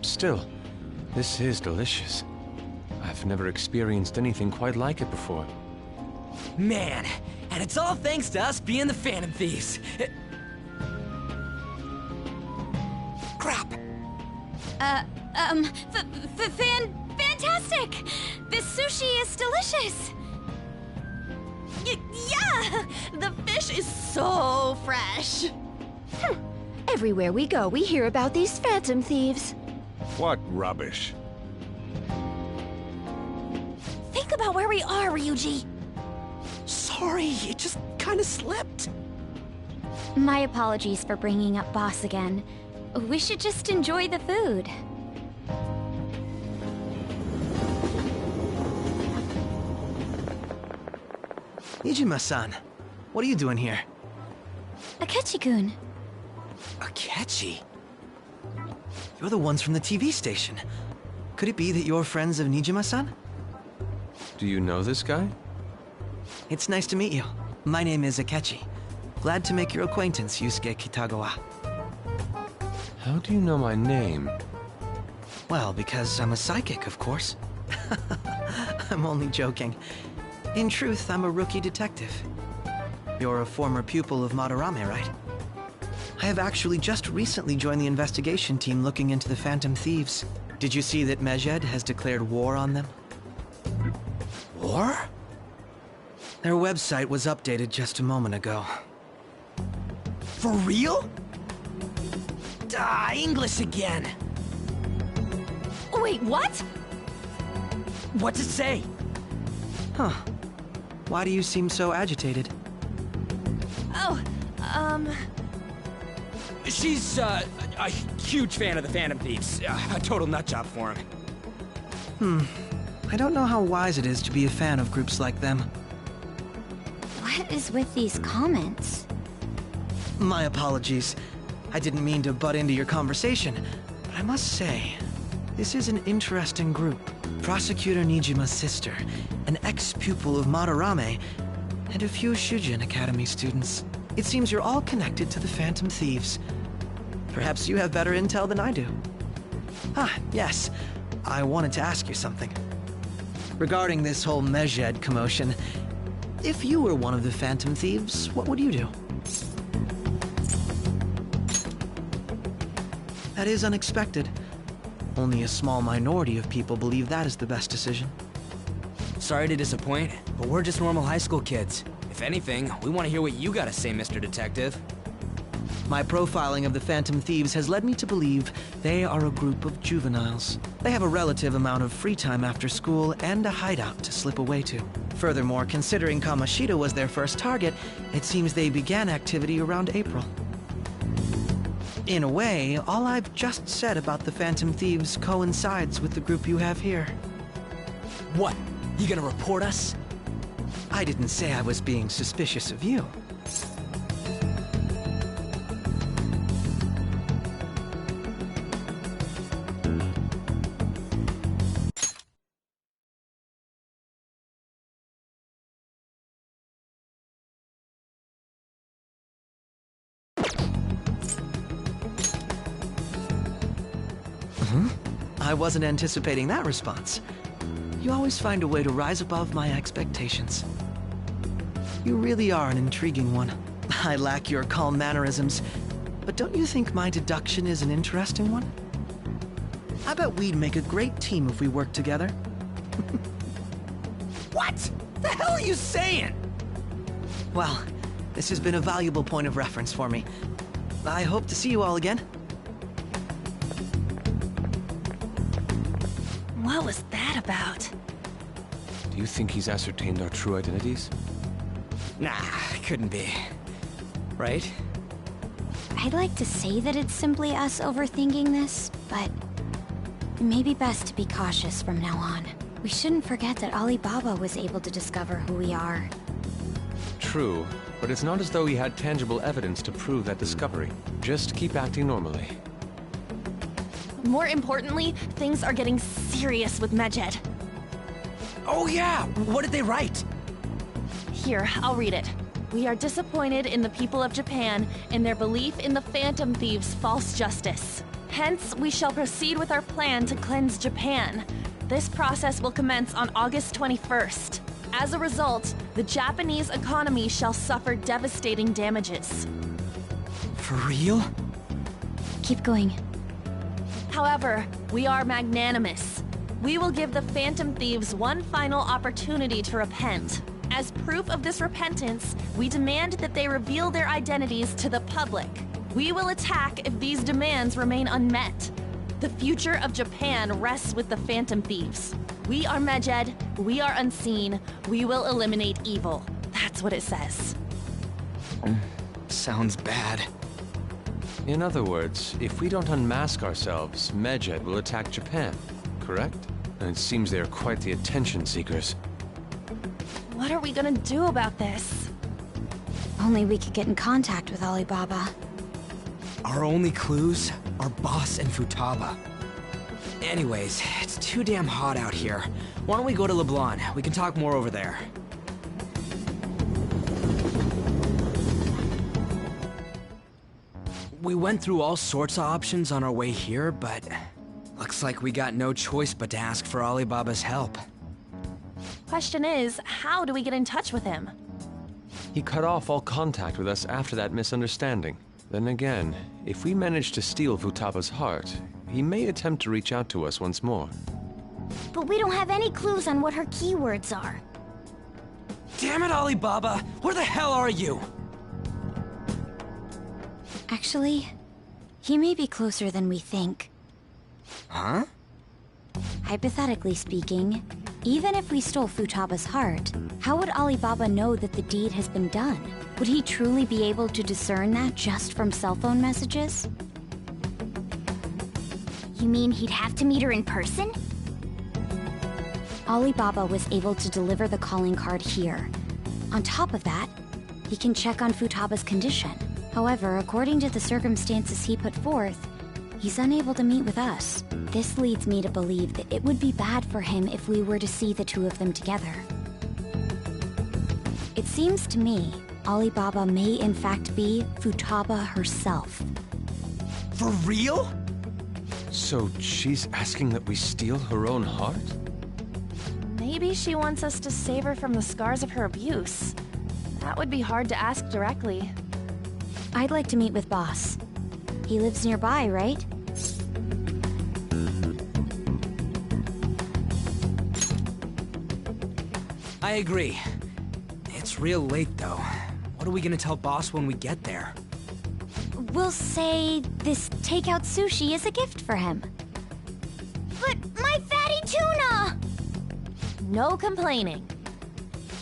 Speaker 10: Still, this is delicious. I've never experienced anything quite like it before.
Speaker 2: Man, and it's all thanks to us being the Phantom Thieves. Crap.
Speaker 8: Fantastic! This sushi is delicious! Yeah! The fish is so fresh!
Speaker 1: Everywhere we go, we hear about these Phantom Thieves.
Speaker 12: What rubbish.
Speaker 8: Think about where we are, Ryuji.
Speaker 9: sorry, it just kinda slipped.
Speaker 7: My apologies for bringing up Boss again. We should just enjoy the food.
Speaker 9: Nijima-san, what are you doing here?
Speaker 7: Akechi-kun.
Speaker 9: Akechi? You're the ones from the TV station. Could it be that you're friends of Nijima-san?
Speaker 10: Do you know this guy?
Speaker 9: It's nice to meet you. My name is Akechi. Glad to make your acquaintance, Yusuke Kitagawa.
Speaker 10: How do you know my name?
Speaker 9: Well, because I'm a psychic, of course. I'm only joking. In truth, I'm a rookie detective. You're a former pupil of Madarame, right? I have actually just recently joined the investigation team looking into the Phantom Thieves. Did you see that Medjed has declared war on them? War? Their website was updated just a moment ago.
Speaker 2: For real? English again.
Speaker 11: Wait, what?
Speaker 2: What's it say?
Speaker 9: Huh. Why do you seem so agitated?
Speaker 11: Oh,
Speaker 19: She's, a huge fan of the Phantom Thieves. A total nutjob for him.
Speaker 9: I don't know how wise it is to be a fan of groups like them.
Speaker 7: What is with these comments?
Speaker 9: My apologies. I didn't mean to butt into your conversation, but I must say, this is an interesting group. Prosecutor Nijima's sister, an ex-pupil of Madarame, and a few Shujin Academy students. It seems you're all connected to the Phantom Thieves. Perhaps you have better intel than I do. Yes. I wanted to ask you something. Regarding this whole Medjed commotion, if you were one of the Phantom Thieves, what would you do? That is unexpected. Only a small minority of people believe that is the best decision.
Speaker 19: Sorry to disappoint, but we're just normal high school kids. If anything, we want to hear what you gotta say, Mr. Detective.
Speaker 9: My profiling of the Phantom Thieves has led me to believe they are a group of juveniles. They have a relative amount of free time after school and a hideout to slip away to. Furthermore, considering Kamoshida was their first target, it seems they began activity around April. In a way, all I've just said about the Phantom Thieves coincides with the group you have here.
Speaker 19: What? You gonna report us?
Speaker 9: I didn't say I was being suspicious of you. I wasn't anticipating that response. You always find a way to rise above my expectations. You really are an intriguing one. I lack your calm mannerisms, but don't you think my deduction is an interesting one? I bet we'd make a great team if we worked together.
Speaker 2: What? The hell are you saying?
Speaker 9: Well, this has been a valuable point of reference for me. I hope to see you all again.
Speaker 11: What was that about?
Speaker 10: Do you think he's ascertained our true identities?
Speaker 19: Nah, couldn't be. Right?
Speaker 7: I'd like to say that it's simply us overthinking this, but maybe best to be cautious from now on. We shouldn't forget that Alibaba was able to discover who we are.
Speaker 10: True, but it's not as though he had tangible evidence to prove that discovery. Just keep acting normally.
Speaker 11: More importantly, things are getting serious with Medjed.
Speaker 2: Oh yeah, what did they write?
Speaker 11: Here, I'll read it. We are disappointed in the people of Japan in their belief in the Phantom Thieves' false justice. Hence, we shall proceed with our plan to cleanse Japan. This process will commence on August 21st. As a result, the Japanese economy shall suffer devastating damages.
Speaker 9: For real?
Speaker 7: Keep going.
Speaker 11: However, we are magnanimous. We will give the Phantom Thieves one final opportunity to repent. As proof of this repentance, we demand that they reveal their identities to the public. We will attack if these demands remain unmet. The future of Japan rests with the Phantom Thieves. We are Medjed, we are unseen, we will eliminate evil. That's That's what it says.
Speaker 19: Sounds bad.
Speaker 10: In other words, if we don't unmask ourselves, Medjed will attack Japan, correct? And it seems they are quite the attention seekers.
Speaker 11: What are we gonna do about this?
Speaker 7: Only we could get in contact with Alibaba.
Speaker 19: Our only clues are Boss and Futaba. Anyways, it's too damn hot out here. Why don't we go to Leblon? We can talk more over there. We went through all sorts of options on our way here, but looks like we got no choice but to ask for Alibaba's help.
Speaker 11: Question is, how do we get in touch with him?
Speaker 10: He cut off all contact with us after that misunderstanding. Then again, if we manage to steal Futaba's heart, he may attempt to reach out to us once more.
Speaker 1: But we don't have any clues on what her keywords are.
Speaker 19: Damn it, Alibaba! Where the hell are you?
Speaker 7: Actually, he may be closer than we think.
Speaker 19: Huh?
Speaker 7: Hypothetically speaking, even if we stole Futaba's heart, how would Alibaba know that the deed has been done? Would he truly be able to discern that just from cell phone messages?
Speaker 1: You mean he'd have to meet her in person?
Speaker 7: Alibaba was able to deliver the calling card here. On top of that, he can check on Futaba's condition. However, according to the circumstances he put forth, he's unable to meet with us. This leads me to believe that it would be bad for him if we were to see the two of them together. It seems to me Alibaba may in fact be Futaba herself.
Speaker 19: For real?
Speaker 10: So she's asking that we steal her own heart?
Speaker 11: Maybe she wants us to save her from the scars of her abuse. That would be hard to ask directly.
Speaker 7: I'd like to meet with Boss. He lives nearby, right?
Speaker 19: I agree. It's real late, though. What are we gonna tell Boss when we get there?
Speaker 7: We'll say this takeout sushi is a gift for him.
Speaker 1: But my fatty tuna!
Speaker 11: No complaining.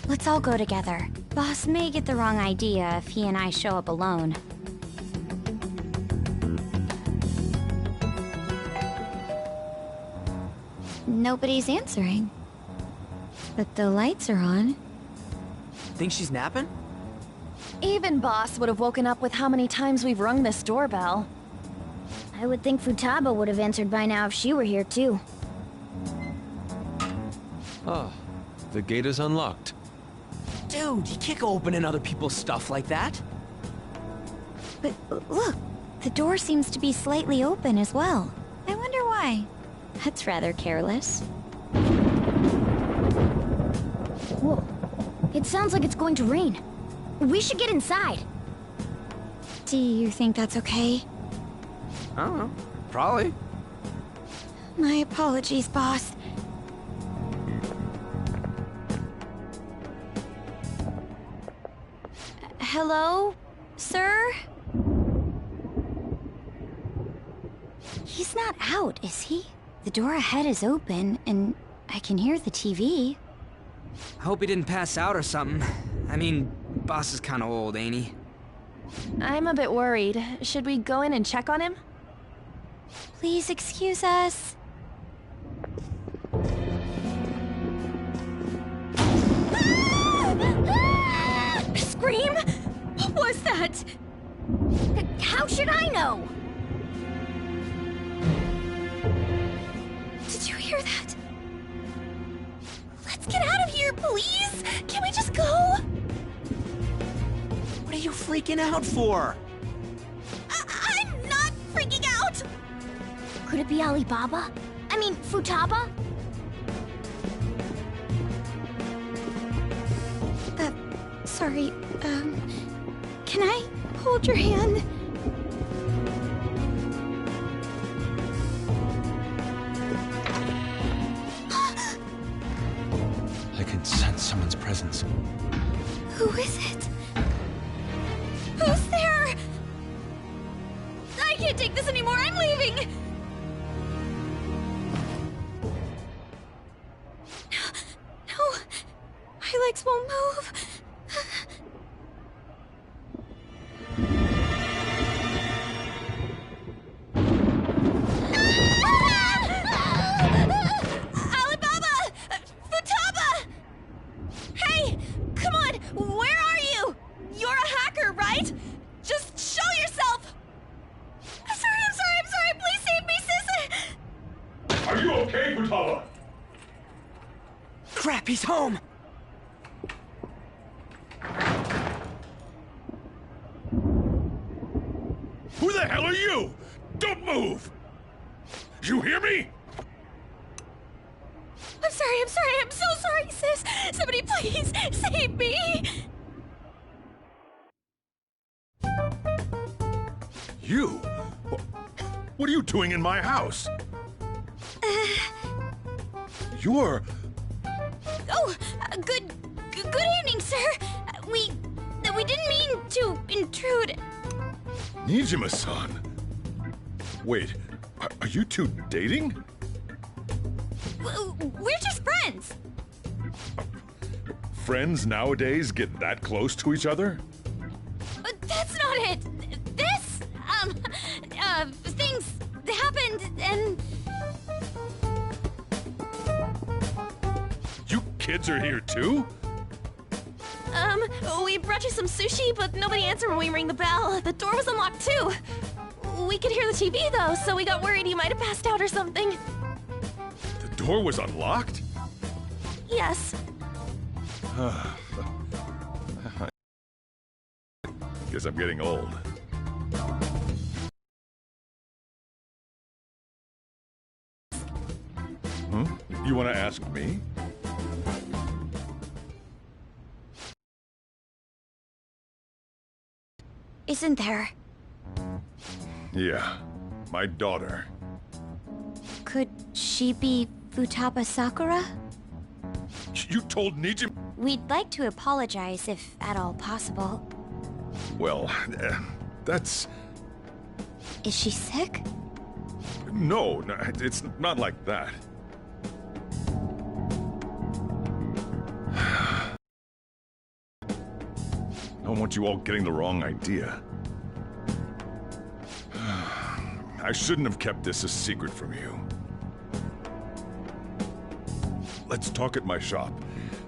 Speaker 7: Let's all go together. Boss may get the wrong idea if he and I show up alone. Nobody's answering. But the lights are on.
Speaker 19: Think she's napping?
Speaker 11: Even Boss would have woken up with how many times we've rung this doorbell.
Speaker 1: I would think Futaba would have answered by now if she were here too.
Speaker 10: Ah, the gate is unlocked.
Speaker 19: Dude, you can't go opening other people's stuff like that.
Speaker 7: But look, the door seems to be slightly open as well. I wonder why. That's rather careless.
Speaker 1: Whoa. It sounds like it's going to rain. We should get inside.
Speaker 7: Do you think that's okay?
Speaker 19: I don't know. Probably.
Speaker 7: My apologies, boss. Hello, sir? He's not out, is he? The door ahead is open, and I can hear the TV.
Speaker 19: I hope he didn't pass out or something. I mean, Boss is kinda old, ain't he?
Speaker 11: I'm a bit worried. Should we go in and check on him?
Speaker 7: Please excuse us.
Speaker 1: Scream? What was that? How should I know?
Speaker 11: Did you hear that? Let's get out of here, please! Can we just go?
Speaker 19: What are you freaking out for?
Speaker 11: I'm not freaking out!
Speaker 1: Could it be Alibaba? I mean, Futaba?
Speaker 7: Sorry, can I hold your hand?
Speaker 10: I can sense someone's presence.
Speaker 7: Who is it? Who's there?
Speaker 11: I can't take this anymore, I'm leaving!
Speaker 7: No, my legs won't move.
Speaker 12: Are you okay, Futaba?
Speaker 19: Crap, he's home!
Speaker 12: Who the hell are you? Don't move! You hear me?
Speaker 11: I'm sorry, I'm so sorry, sis! Somebody please, save me!
Speaker 12: You? What are you doing in my house? You're...
Speaker 1: Oh, good evening, sir. We didn't mean to intrude.
Speaker 12: Nijima-san. Wait, are you two dating?
Speaker 1: We're just friends.
Speaker 12: Friends nowadays get that close to each other?
Speaker 1: But that's not it. This, things happened and...
Speaker 12: You kids are here too?
Speaker 11: We brought you some sushi, but nobody answered when we rang the bell. The door was unlocked too. We could hear the TV though, so we got worried you might have passed out or something.
Speaker 12: The door was unlocked?
Speaker 11: Yes.
Speaker 12: Guess I'm getting old. You want to ask me?
Speaker 7: Isn't there?
Speaker 12: Yeah, my daughter.
Speaker 7: Could she be Futaba Sakura?
Speaker 12: You told Nijima...
Speaker 7: We'd like to apologize if at all possible.
Speaker 12: Well, that's...
Speaker 7: Is she sick?
Speaker 12: No, it's not like that. I don't want you all getting the wrong idea. I shouldn't have kept this a secret from you. Let's talk at my shop.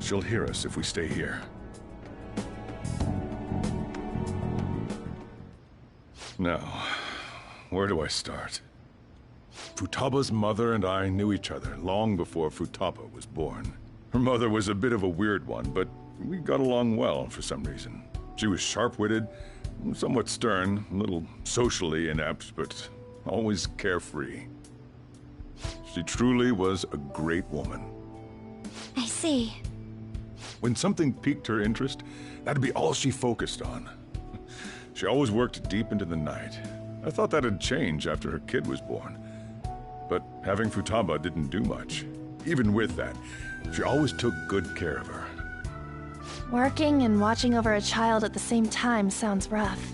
Speaker 12: She'll hear us if we stay here. Now, where do I start? Futaba's mother and I knew each other long before Futaba was born. Her mother was a bit of a weird one, but we got along well for some reason. She was sharp-witted, somewhat stern, a little socially inept, but always carefree. She truly was a great woman.
Speaker 7: I see.
Speaker 12: When something piqued her interest, that'd be all she focused on. She always worked deep into the night. I thought that'd change after her kid was born. But having Futaba didn't do much. Even with that, she always took good care of her.
Speaker 11: Working and watching over a child at the same time sounds rough.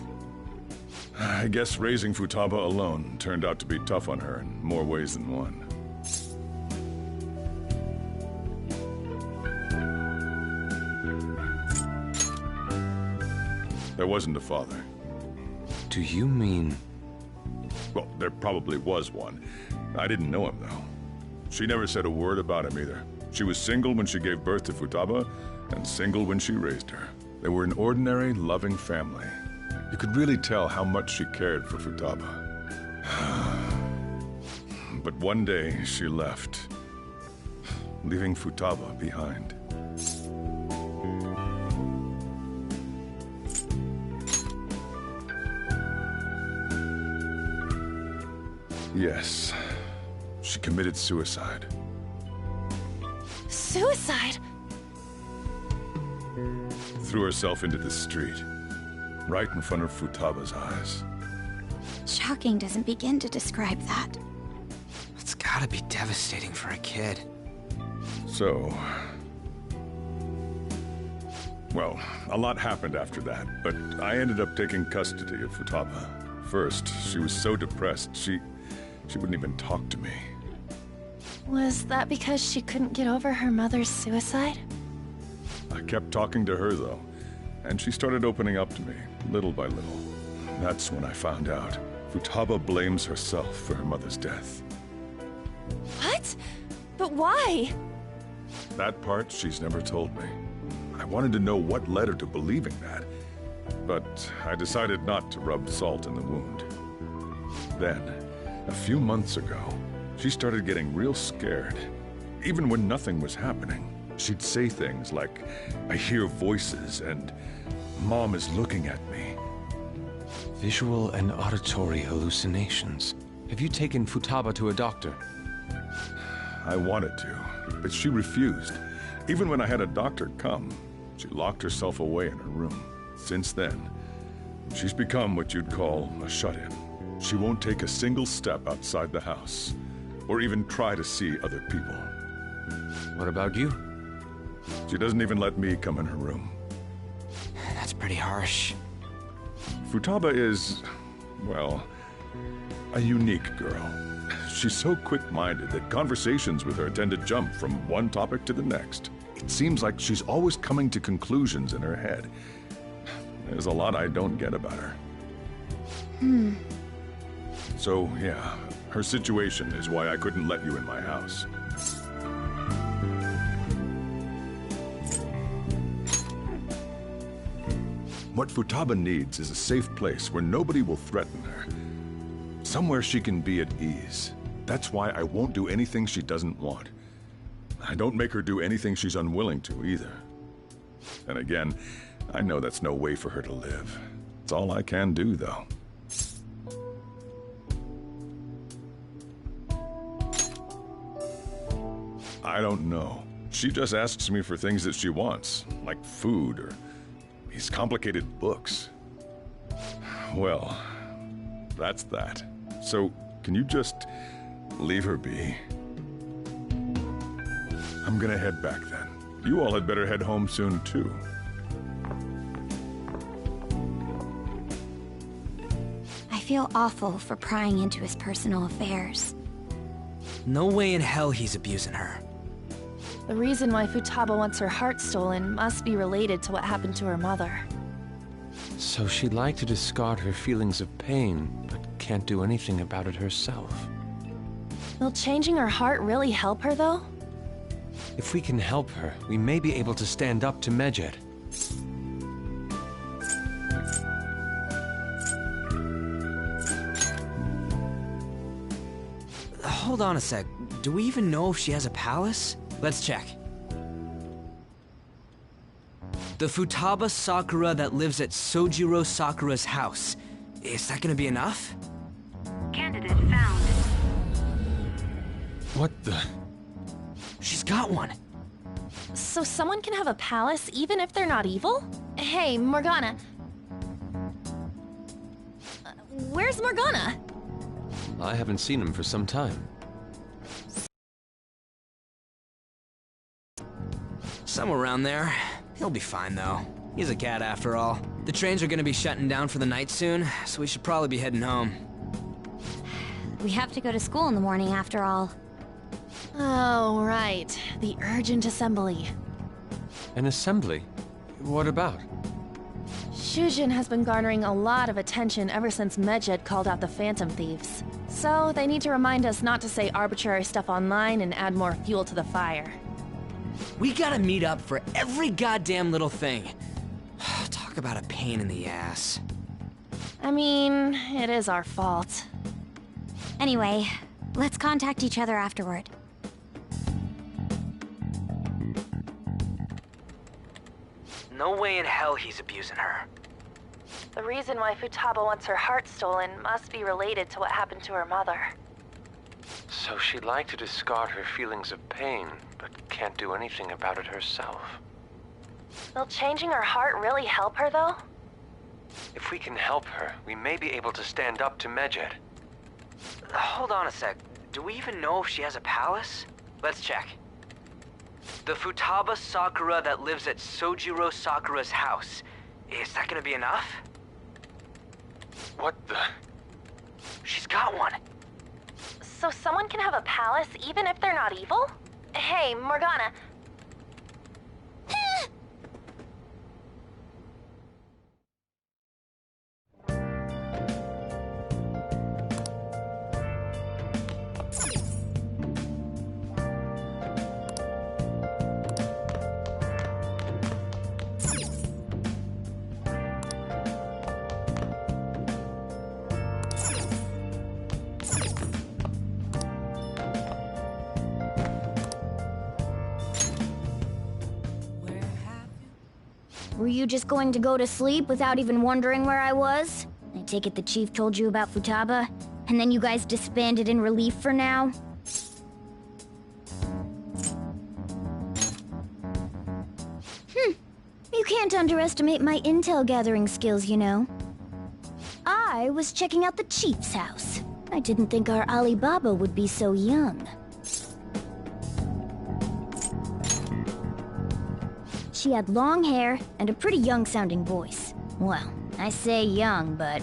Speaker 12: I guess raising Futaba alone turned out to be tough on her in more ways than one. There wasn't a father.
Speaker 10: Do you mean...
Speaker 12: Well, there probably was one. I didn't know him, though. She never said a word about him either. She was single when she gave birth to Futaba, and single when she raised her. They were an ordinary, loving family. You could really tell how much she cared for Futaba. But one day, she left, leaving Futaba behind. Yes, she committed suicide.
Speaker 11: Suicide?
Speaker 12: Threw herself into the street, right in front of Futaba's eyes.
Speaker 7: Shocking doesn't begin to describe that.
Speaker 19: It's gotta be devastating for a kid.
Speaker 12: So... Well, a lot happened after that, but I ended up taking custody of Futaba. First, she was so depressed, she wouldn't even talk to me.
Speaker 11: Was that because she couldn't get over her mother's suicide?
Speaker 12: I kept talking to her, though, and she started opening up to me, little by little. That's when I found out. Futaba blames herself for her mother's death.
Speaker 11: What? But why?
Speaker 12: That part she's never told me. I wanted to know what led her to believing that, but I decided not to rub salt in the wound. Then, a few months ago, she started getting real scared. Even when nothing was happening, she'd say things like, "I hear voices," and "Mom is looking at me."
Speaker 10: Visual and auditory hallucinations. Have you taken Futaba to a doctor?
Speaker 12: I wanted to, but she refused. Even when I had a doctor come, she locked herself away in her room. Since then, she's become what you'd call a shut-in. She won't take a single step outside the house, or even try to see other people.
Speaker 10: What about you?
Speaker 12: She doesn't even let me come in her room.
Speaker 19: That's pretty harsh.
Speaker 12: Futaba is, well, a unique girl. She's so quick-minded that conversations with her tend to jump from one topic to the next. It seems like she's always coming to conclusions in her head. There's a lot I don't get about her. So, yeah, her situation is why I couldn't let you in my house. What Futaba needs is a safe place where nobody will threaten her. Somewhere she can be at ease. That's why I won't do anything she doesn't want. I don't make her do anything she's unwilling to, either. And again, I know that's no way for her to live. It's all I can do, though. I don't know. She just asks me for things that she wants, like food or these complicated books. Well, that's that. So, can you just leave her be? I'm gonna head back then. You all had better head home soon, too.
Speaker 7: I feel awful for prying into his personal affairs.
Speaker 19: No way in hell he's abusing her.
Speaker 11: The reason why Futaba wants her heart stolen must be related to what happened to her mother.
Speaker 10: So she'd like to discard her feelings of pain, but can't do anything about it herself.
Speaker 11: Will changing her heart really help her, though?
Speaker 10: If we can help her, we may be able to stand up to Medjed.
Speaker 19: Hold on a sec. Do we even know if she has a palace? Let's check. The Futaba Sakura that lives at Sojiro Sakura's house. Is that gonna be enough?
Speaker 1: Candidate found.
Speaker 10: What the?
Speaker 19: She's got one.
Speaker 11: So someone can have a palace even if they're not evil? Hey, Morgana. Where's Morgana?
Speaker 10: I haven't seen him for some time.
Speaker 19: Somewhere around there. He'll be fine, though. He's a cat after all. The trains are gonna be shutting down for the night soon, so we should probably be heading home.
Speaker 7: We have to go to school in the morning after all.
Speaker 11: Oh, right. The urgent assembly.
Speaker 10: An assembly? What about?
Speaker 11: Shujin has been garnering a lot of attention ever since Medjed called out the Phantom Thieves. So they need to remind us not to say arbitrary stuff online and add more fuel to the fire.
Speaker 19: We gotta meet up for every goddamn little thing. Talk about a pain in the ass.
Speaker 11: I mean, it is our fault.
Speaker 7: Anyway, let's contact each other afterward.
Speaker 19: No way in hell he's abusing her.
Speaker 11: The reason why Futaba wants her heart stolen must be related to what happened to her mother.
Speaker 10: So she'd like to discard her feelings of pain, but can't do anything about it herself.
Speaker 11: Will changing her heart really help her, though?
Speaker 10: If we can help her, we may be able to stand up to Medjed.
Speaker 19: Hold on a sec. Do we even know if she has a palace? Let's check. The Futaba Sakura that lives at Sojiro Sakura's house. Is that gonna be enough?
Speaker 10: What the?
Speaker 19: She's got one.
Speaker 11: So someone can have a palace even if they're not evil? Hey, Morgana.
Speaker 1: Were you just going to go to sleep without even wondering where I was? I take it the chief told you about Futaba, and then you guys disbanded in relief for now? You can't underestimate my intel gathering skills, you know. I was checking out the chief's house. I didn't think our Alibaba would be so young. She had long hair and a pretty young-sounding voice. Well, I say young, but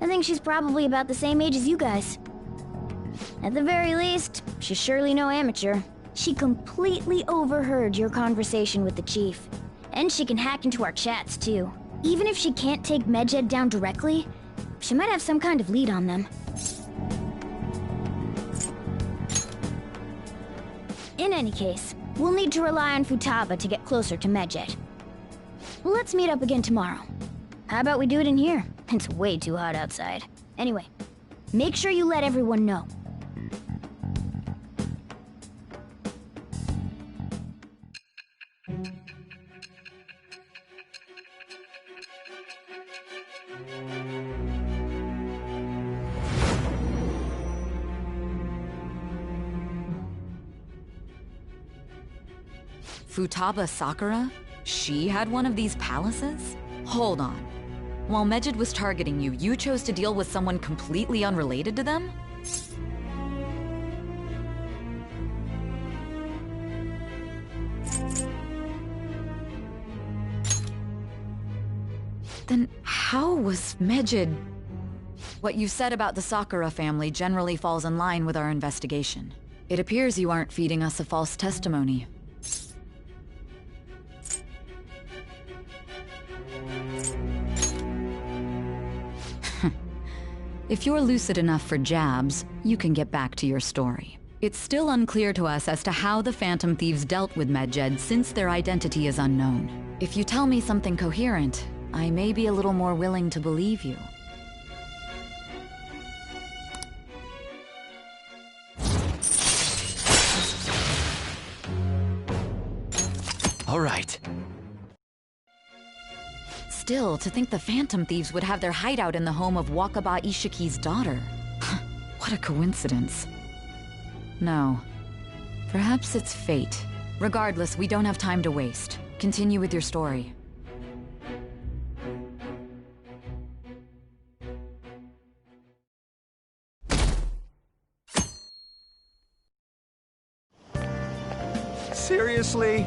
Speaker 1: I think she's probably about the same age as you guys. At the very least, she's surely no amateur. She completely overheard your conversation with the chief. And she can hack into our chats, too. Even if she can't take Medjed down directly, she might have some kind of lead on them. In any case, we'll need to rely on Futaba to get closer to Medjed. Let's meet up again tomorrow. How about we do it in here? It's way too hot outside. Anyway, make sure you let everyone know.
Speaker 16: Futaba Sakura? She had one of these palaces? Hold on. While Medjed was targeting you, you chose to deal with someone completely unrelated to them? Then how was Medjed... What you said about the Sakura family generally falls in line with our investigation. It appears you aren't feeding us a false testimony. If you're lucid enough for jabs, you can get back to your story. It's still unclear to us as to how the Phantom Thieves dealt with Medjed since their identity is unknown. If you tell me something coherent, I may be a little more willing to believe you.
Speaker 14: All right.
Speaker 16: Still, to think the Phantom Thieves would have their hideout in the home of Wakaba Ishiki's daughter. What a coincidence. No. Perhaps it's fate. Regardless, we don't have time to waste. Continue with your story.
Speaker 18: Seriously?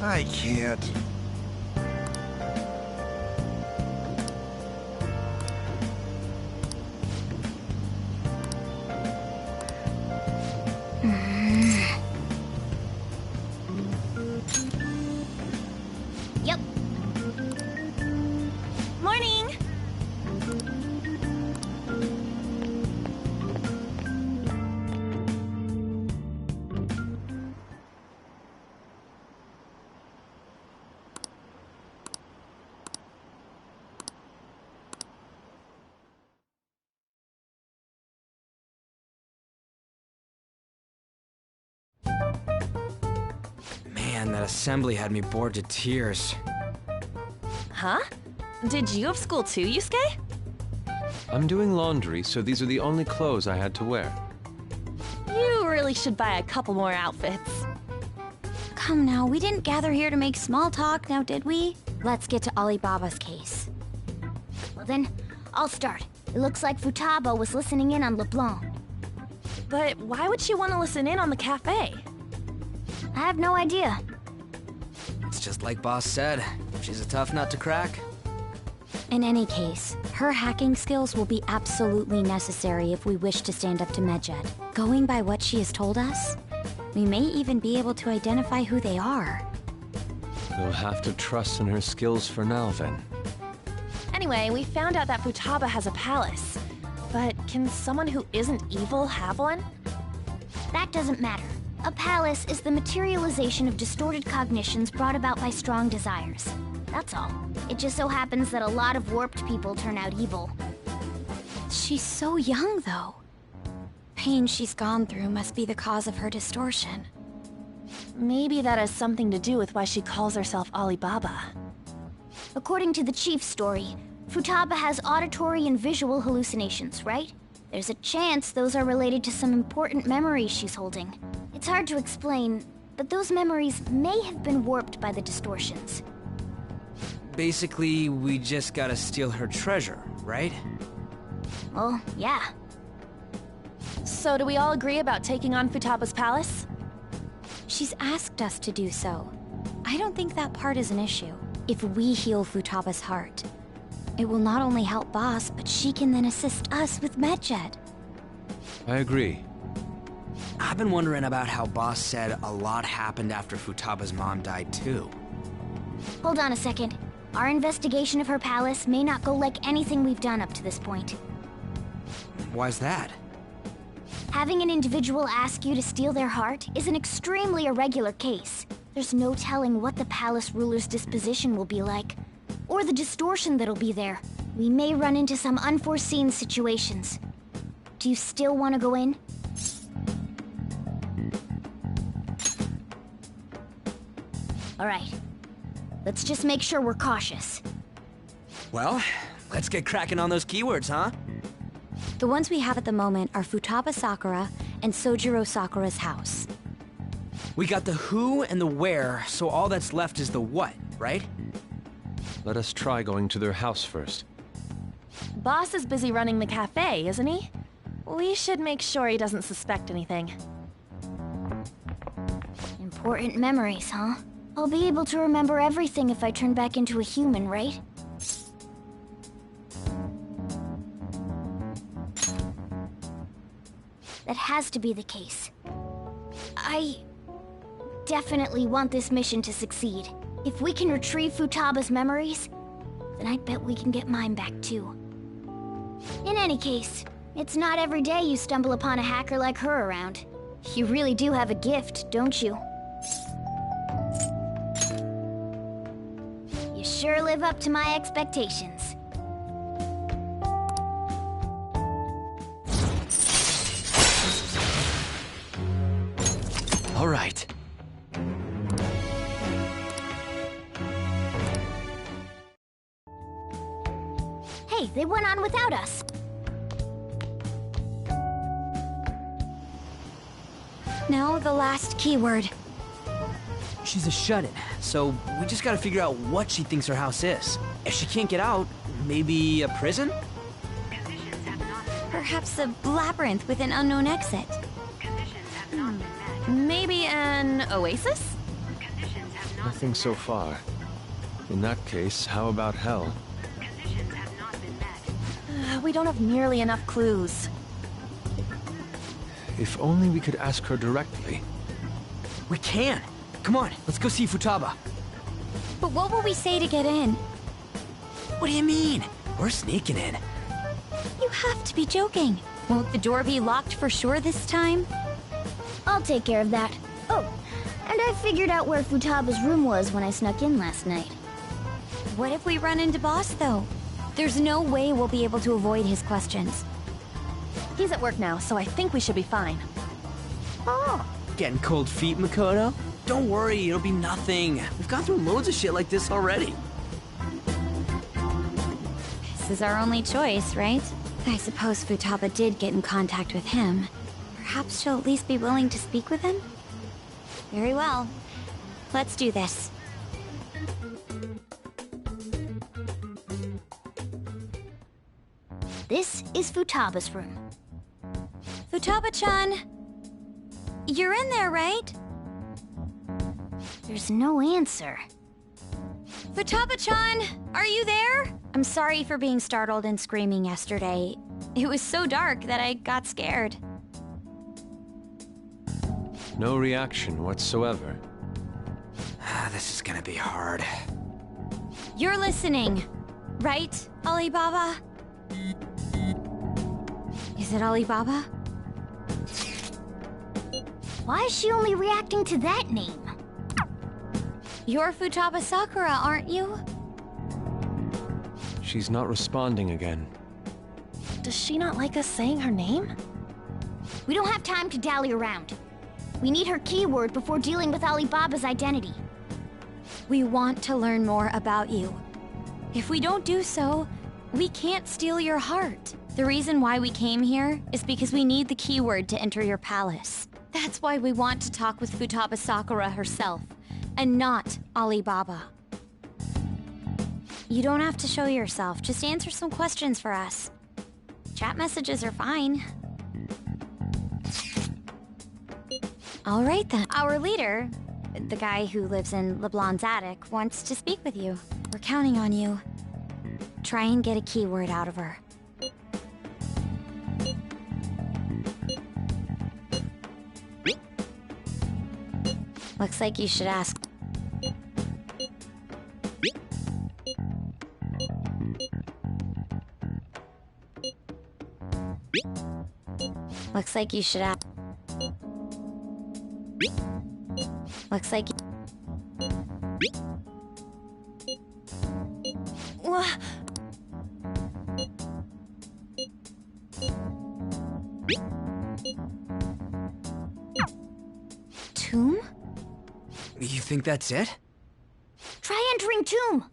Speaker 18: I can't.
Speaker 1: Yep. Morning!
Speaker 14: Man, that assembly had me bored to tears.
Speaker 11: Huh? Did you have school too, Yusuke?
Speaker 10: I'm doing laundry, so these are the only clothes I had to wear.
Speaker 11: You really should buy a couple more outfits.
Speaker 7: Come now, we didn't gather here to make small talk, now did we? Let's get to Alibaba's case.
Speaker 1: Well then, I'll start. It looks like Futaba was listening in on LeBlanc.
Speaker 11: But why would she want to listen in on the cafe?
Speaker 1: I have no idea.
Speaker 14: It's just like Boss said. She's a tough nut to crack.
Speaker 7: In any case, her hacking skills will be absolutely necessary if we wish to stand up to Medjed. Going by what she has told us, we may even be able to identify who they are.
Speaker 10: We'll have to trust in her skills for now, then.
Speaker 11: Anyway, we found out that Futaba has a palace. But can someone who isn't evil have one?
Speaker 1: That doesn't matter. A palace is the materialization of distorted cognitions brought about by strong desires. That's all. It just so happens that a lot of warped people turn out evil.
Speaker 7: She's so young, though. pain she's gone through must be the cause of her distortion.
Speaker 11: Maybe that has something to do with why she calls herself Alibaba.
Speaker 1: According to the chief's story, Futaba has auditory and visual hallucinations, right? There's a chance those are related to some important memories she's holding. It's hard to explain, but those memories may have been warped by the distortions.
Speaker 14: Basically, we just gotta steal her treasure, right?
Speaker 1: Well, yeah.
Speaker 11: So do we all agree about taking on Futaba's palace?
Speaker 7: She's asked us to do so. I don't think that part is an issue. If we heal Futaba's heart, it will not only help Boss, but she can then assist us with Medjed.
Speaker 10: I agree.
Speaker 14: I've been wondering about how Boss said a lot happened after Futaba's mom died too.
Speaker 1: Hold on a second. Our investigation of her palace may not go like anything we've done up to this point.
Speaker 14: Why's that?
Speaker 1: Having an individual ask you to steal their heart is an extremely irregular case. There's no telling what the palace ruler's disposition will be like, or the distortion that'll be there. We may run into some unforeseen situations. Do you still want to go in? Alright. Let's just make sure we're cautious.
Speaker 14: Well, let's get cracking on those keywords, huh?
Speaker 7: The ones we have at the moment are Futaba Sakura and Sojiro Sakura's house.
Speaker 14: We got the who and the where, so all that's left is the what, right?
Speaker 10: Let us try going to their house first.
Speaker 11: Boss is busy running the cafe, isn't he? We should make sure he doesn't suspect anything.
Speaker 1: Important memories, huh? I'll be able to remember everything if I turn back into a human, right? That has to be the case. I definitely want this mission to succeed. If we can retrieve Futaba's memories, then I bet we can get mine back too. In any case, it's not every day you stumble upon a hacker like her around. You really do have a gift, don't you? You sure live up to my expectations.
Speaker 14: All right.
Speaker 1: Hey, they went on without us.
Speaker 7: Now the last keyword.
Speaker 14: She's a shut-in, so we just gotta figure out what she thinks her house is. If she can't get out, maybe a prison?
Speaker 7: Perhaps a labyrinth with an unknown exit.
Speaker 11: Maybe an oasis?
Speaker 10: Nothing so far. In that case, how about hell?
Speaker 11: We don't have nearly enough clues.
Speaker 10: If only we could ask her directly.
Speaker 14: We can! Come on, let's go see Futaba.
Speaker 7: But what will we say to get in?
Speaker 14: What do you mean? We're sneaking in.
Speaker 7: You have to be joking. Won't the door be locked for sure this time?
Speaker 1: I'll take care of that. Oh, and I figured out where Futaba's room was when I snuck in last night.
Speaker 7: What if we run into Boss, though? There's no way we'll be able to avoid his questions.
Speaker 11: He's at work now, so I think we should be fine.
Speaker 14: Oh, getting cold feet, Makoto? Don't worry, it'll be nothing. We've gone through loads of shit like this already.
Speaker 7: This is our only choice, right? I suppose Futaba did get in contact with him. Perhaps she'll at least be willing to speak with him? Very well. Let's do this.
Speaker 1: This is Futaba's room.
Speaker 7: Futaba-chan! You're in there, right?
Speaker 1: There's no answer.
Speaker 7: Futaba-chan! Are you there? I'm sorry for being startled and screaming yesterday. It was so dark that I got scared.
Speaker 10: No reaction whatsoever.
Speaker 14: This is gonna be hard.
Speaker 7: You're listening, right, Alibaba? Is it Alibaba?
Speaker 1: Why is she only reacting to that name?
Speaker 7: You're Futaba Sakura, aren't you?
Speaker 10: She's not responding again.
Speaker 11: Does she not like us saying her name?
Speaker 1: We don't have time to dally around. We need her keyword before dealing with Alibaba's identity.
Speaker 7: We want to learn more about you. If we don't do so, we can't steal your heart. The reason why we came here is because we need the keyword to enter your palace. That's why we want to talk with Futaba Sakura herself, and not Alibaba. You don't have to show yourself, just answer some questions for us. Chat messages are fine. All right then. Our leader, the guy who lives in LeBlanc's attic, wants to speak with you. We're counting on you. Try and get a keyword out of her. Looks like you should ask. Looks like you should ask. Looks like. Tomb?
Speaker 14: You think that's it?
Speaker 1: Try entering tomb!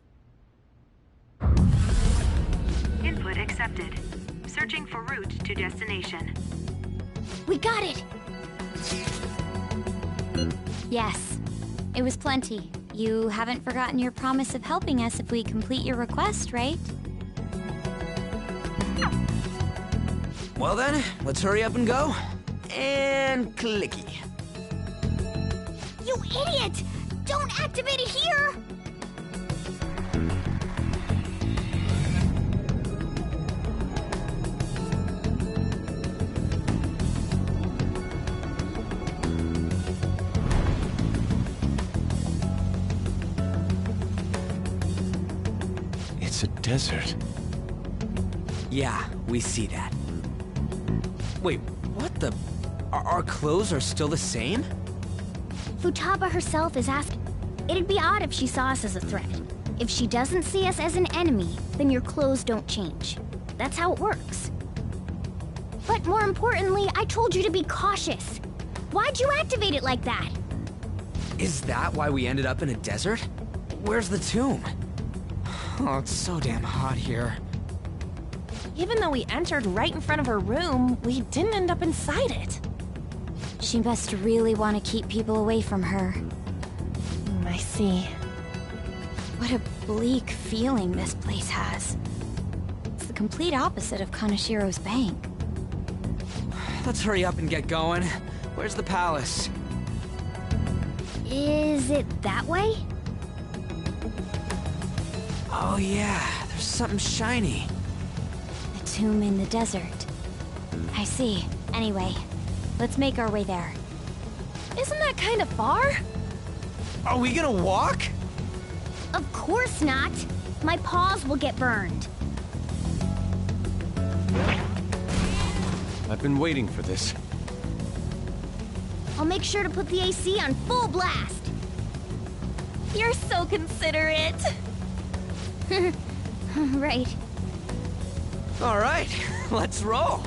Speaker 20: Input accepted. Searching for route to destination.
Speaker 1: We got it!
Speaker 7: Yes. It was plenty. You haven't forgotten your promise of helping us if we complete your request, right?
Speaker 14: Well then, let's hurry up and go. And clicky.
Speaker 1: You idiot! Don't activate it here!
Speaker 10: It's a desert.
Speaker 14: Yeah, we see that. Wait, what the? Our clothes are still the same?
Speaker 1: Futaba herself is asking. It'd be odd if she saw us as a threat. If she doesn't see us as an enemy, then your clothes don't change. That's how it works. But more importantly, I told you to be cautious. Why'd you activate it like that?
Speaker 14: Is that why we ended up in a desert? Where's the tomb? Oh, it's so damn hot here.
Speaker 11: Even though we entered right in front of her room, we didn't end up inside it.
Speaker 7: She must really want to keep people away from her.
Speaker 11: I see.
Speaker 7: What a bleak feeling this place has. It's the complete opposite of Kanashiro's bank.
Speaker 14: Let's hurry up and get going. Where's the palace?
Speaker 1: Is it that way?
Speaker 14: Oh yeah, there's something shiny.
Speaker 7: The tomb in the desert. I see. Anyway, let's make our way there.
Speaker 11: Isn't that kind of far?
Speaker 14: Are we gonna walk?
Speaker 1: Of course not. My paws will get burned.
Speaker 10: I've been waiting for this.
Speaker 1: I'll make sure to put the AC on full blast.
Speaker 11: You're so considerate.
Speaker 1: Right.
Speaker 14: All right, let's roll.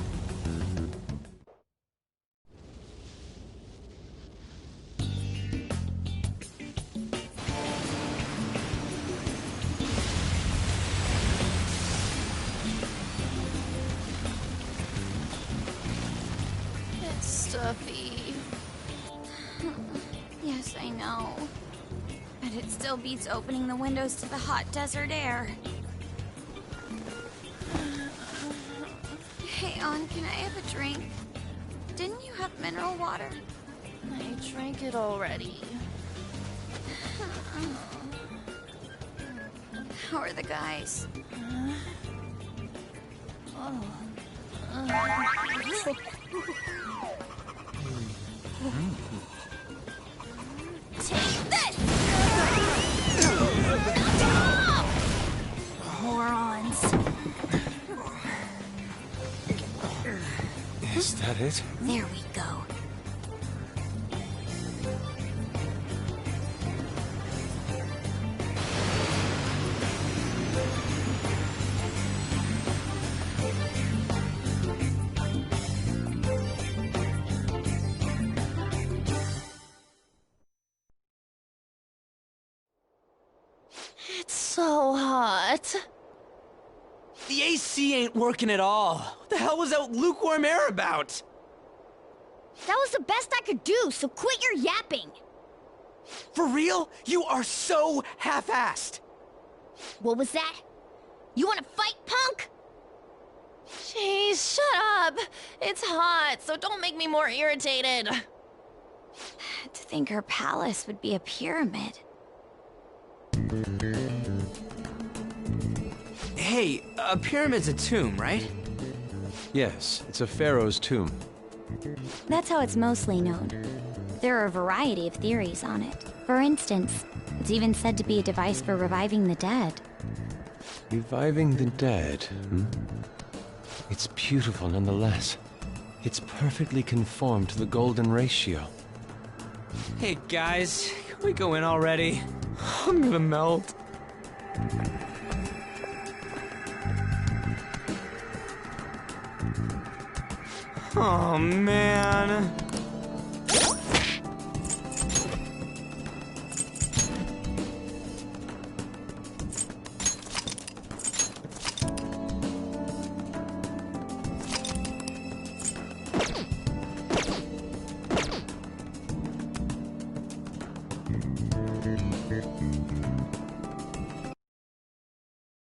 Speaker 7: It's stuffy. Yes, I know. But it still beats opening the windows to the hot desert air. Hey, On, can I have a drink? Didn't you have mineral water?
Speaker 11: I drank it already.
Speaker 7: How are the guys?
Speaker 1: Take this! Morons.
Speaker 10: Is that it?
Speaker 7: There we go.
Speaker 11: hot.
Speaker 14: The AC ain't working at all. What the hell was that lukewarm air about?
Speaker 1: That was the best I could do, so quit your yapping.
Speaker 14: For real? You are so half-assed.
Speaker 1: What was that? You wanna fight, punk?
Speaker 11: Jeez, shut up. It's hot, so don't make me more irritated.
Speaker 7: To think her palace would be a pyramid.
Speaker 14: Hey, a pyramid's a tomb, right?
Speaker 10: Yes, it's a pharaoh's tomb.
Speaker 7: That's how it's mostly known. There are a variety of theories on it. For instance, it's even said to be a device for reviving the dead.
Speaker 10: Reviving the dead, hmm? It's beautiful nonetheless. It's perfectly conformed to the golden ratio.
Speaker 14: Hey guys, can we go in already? I'm gonna melt. Oh man.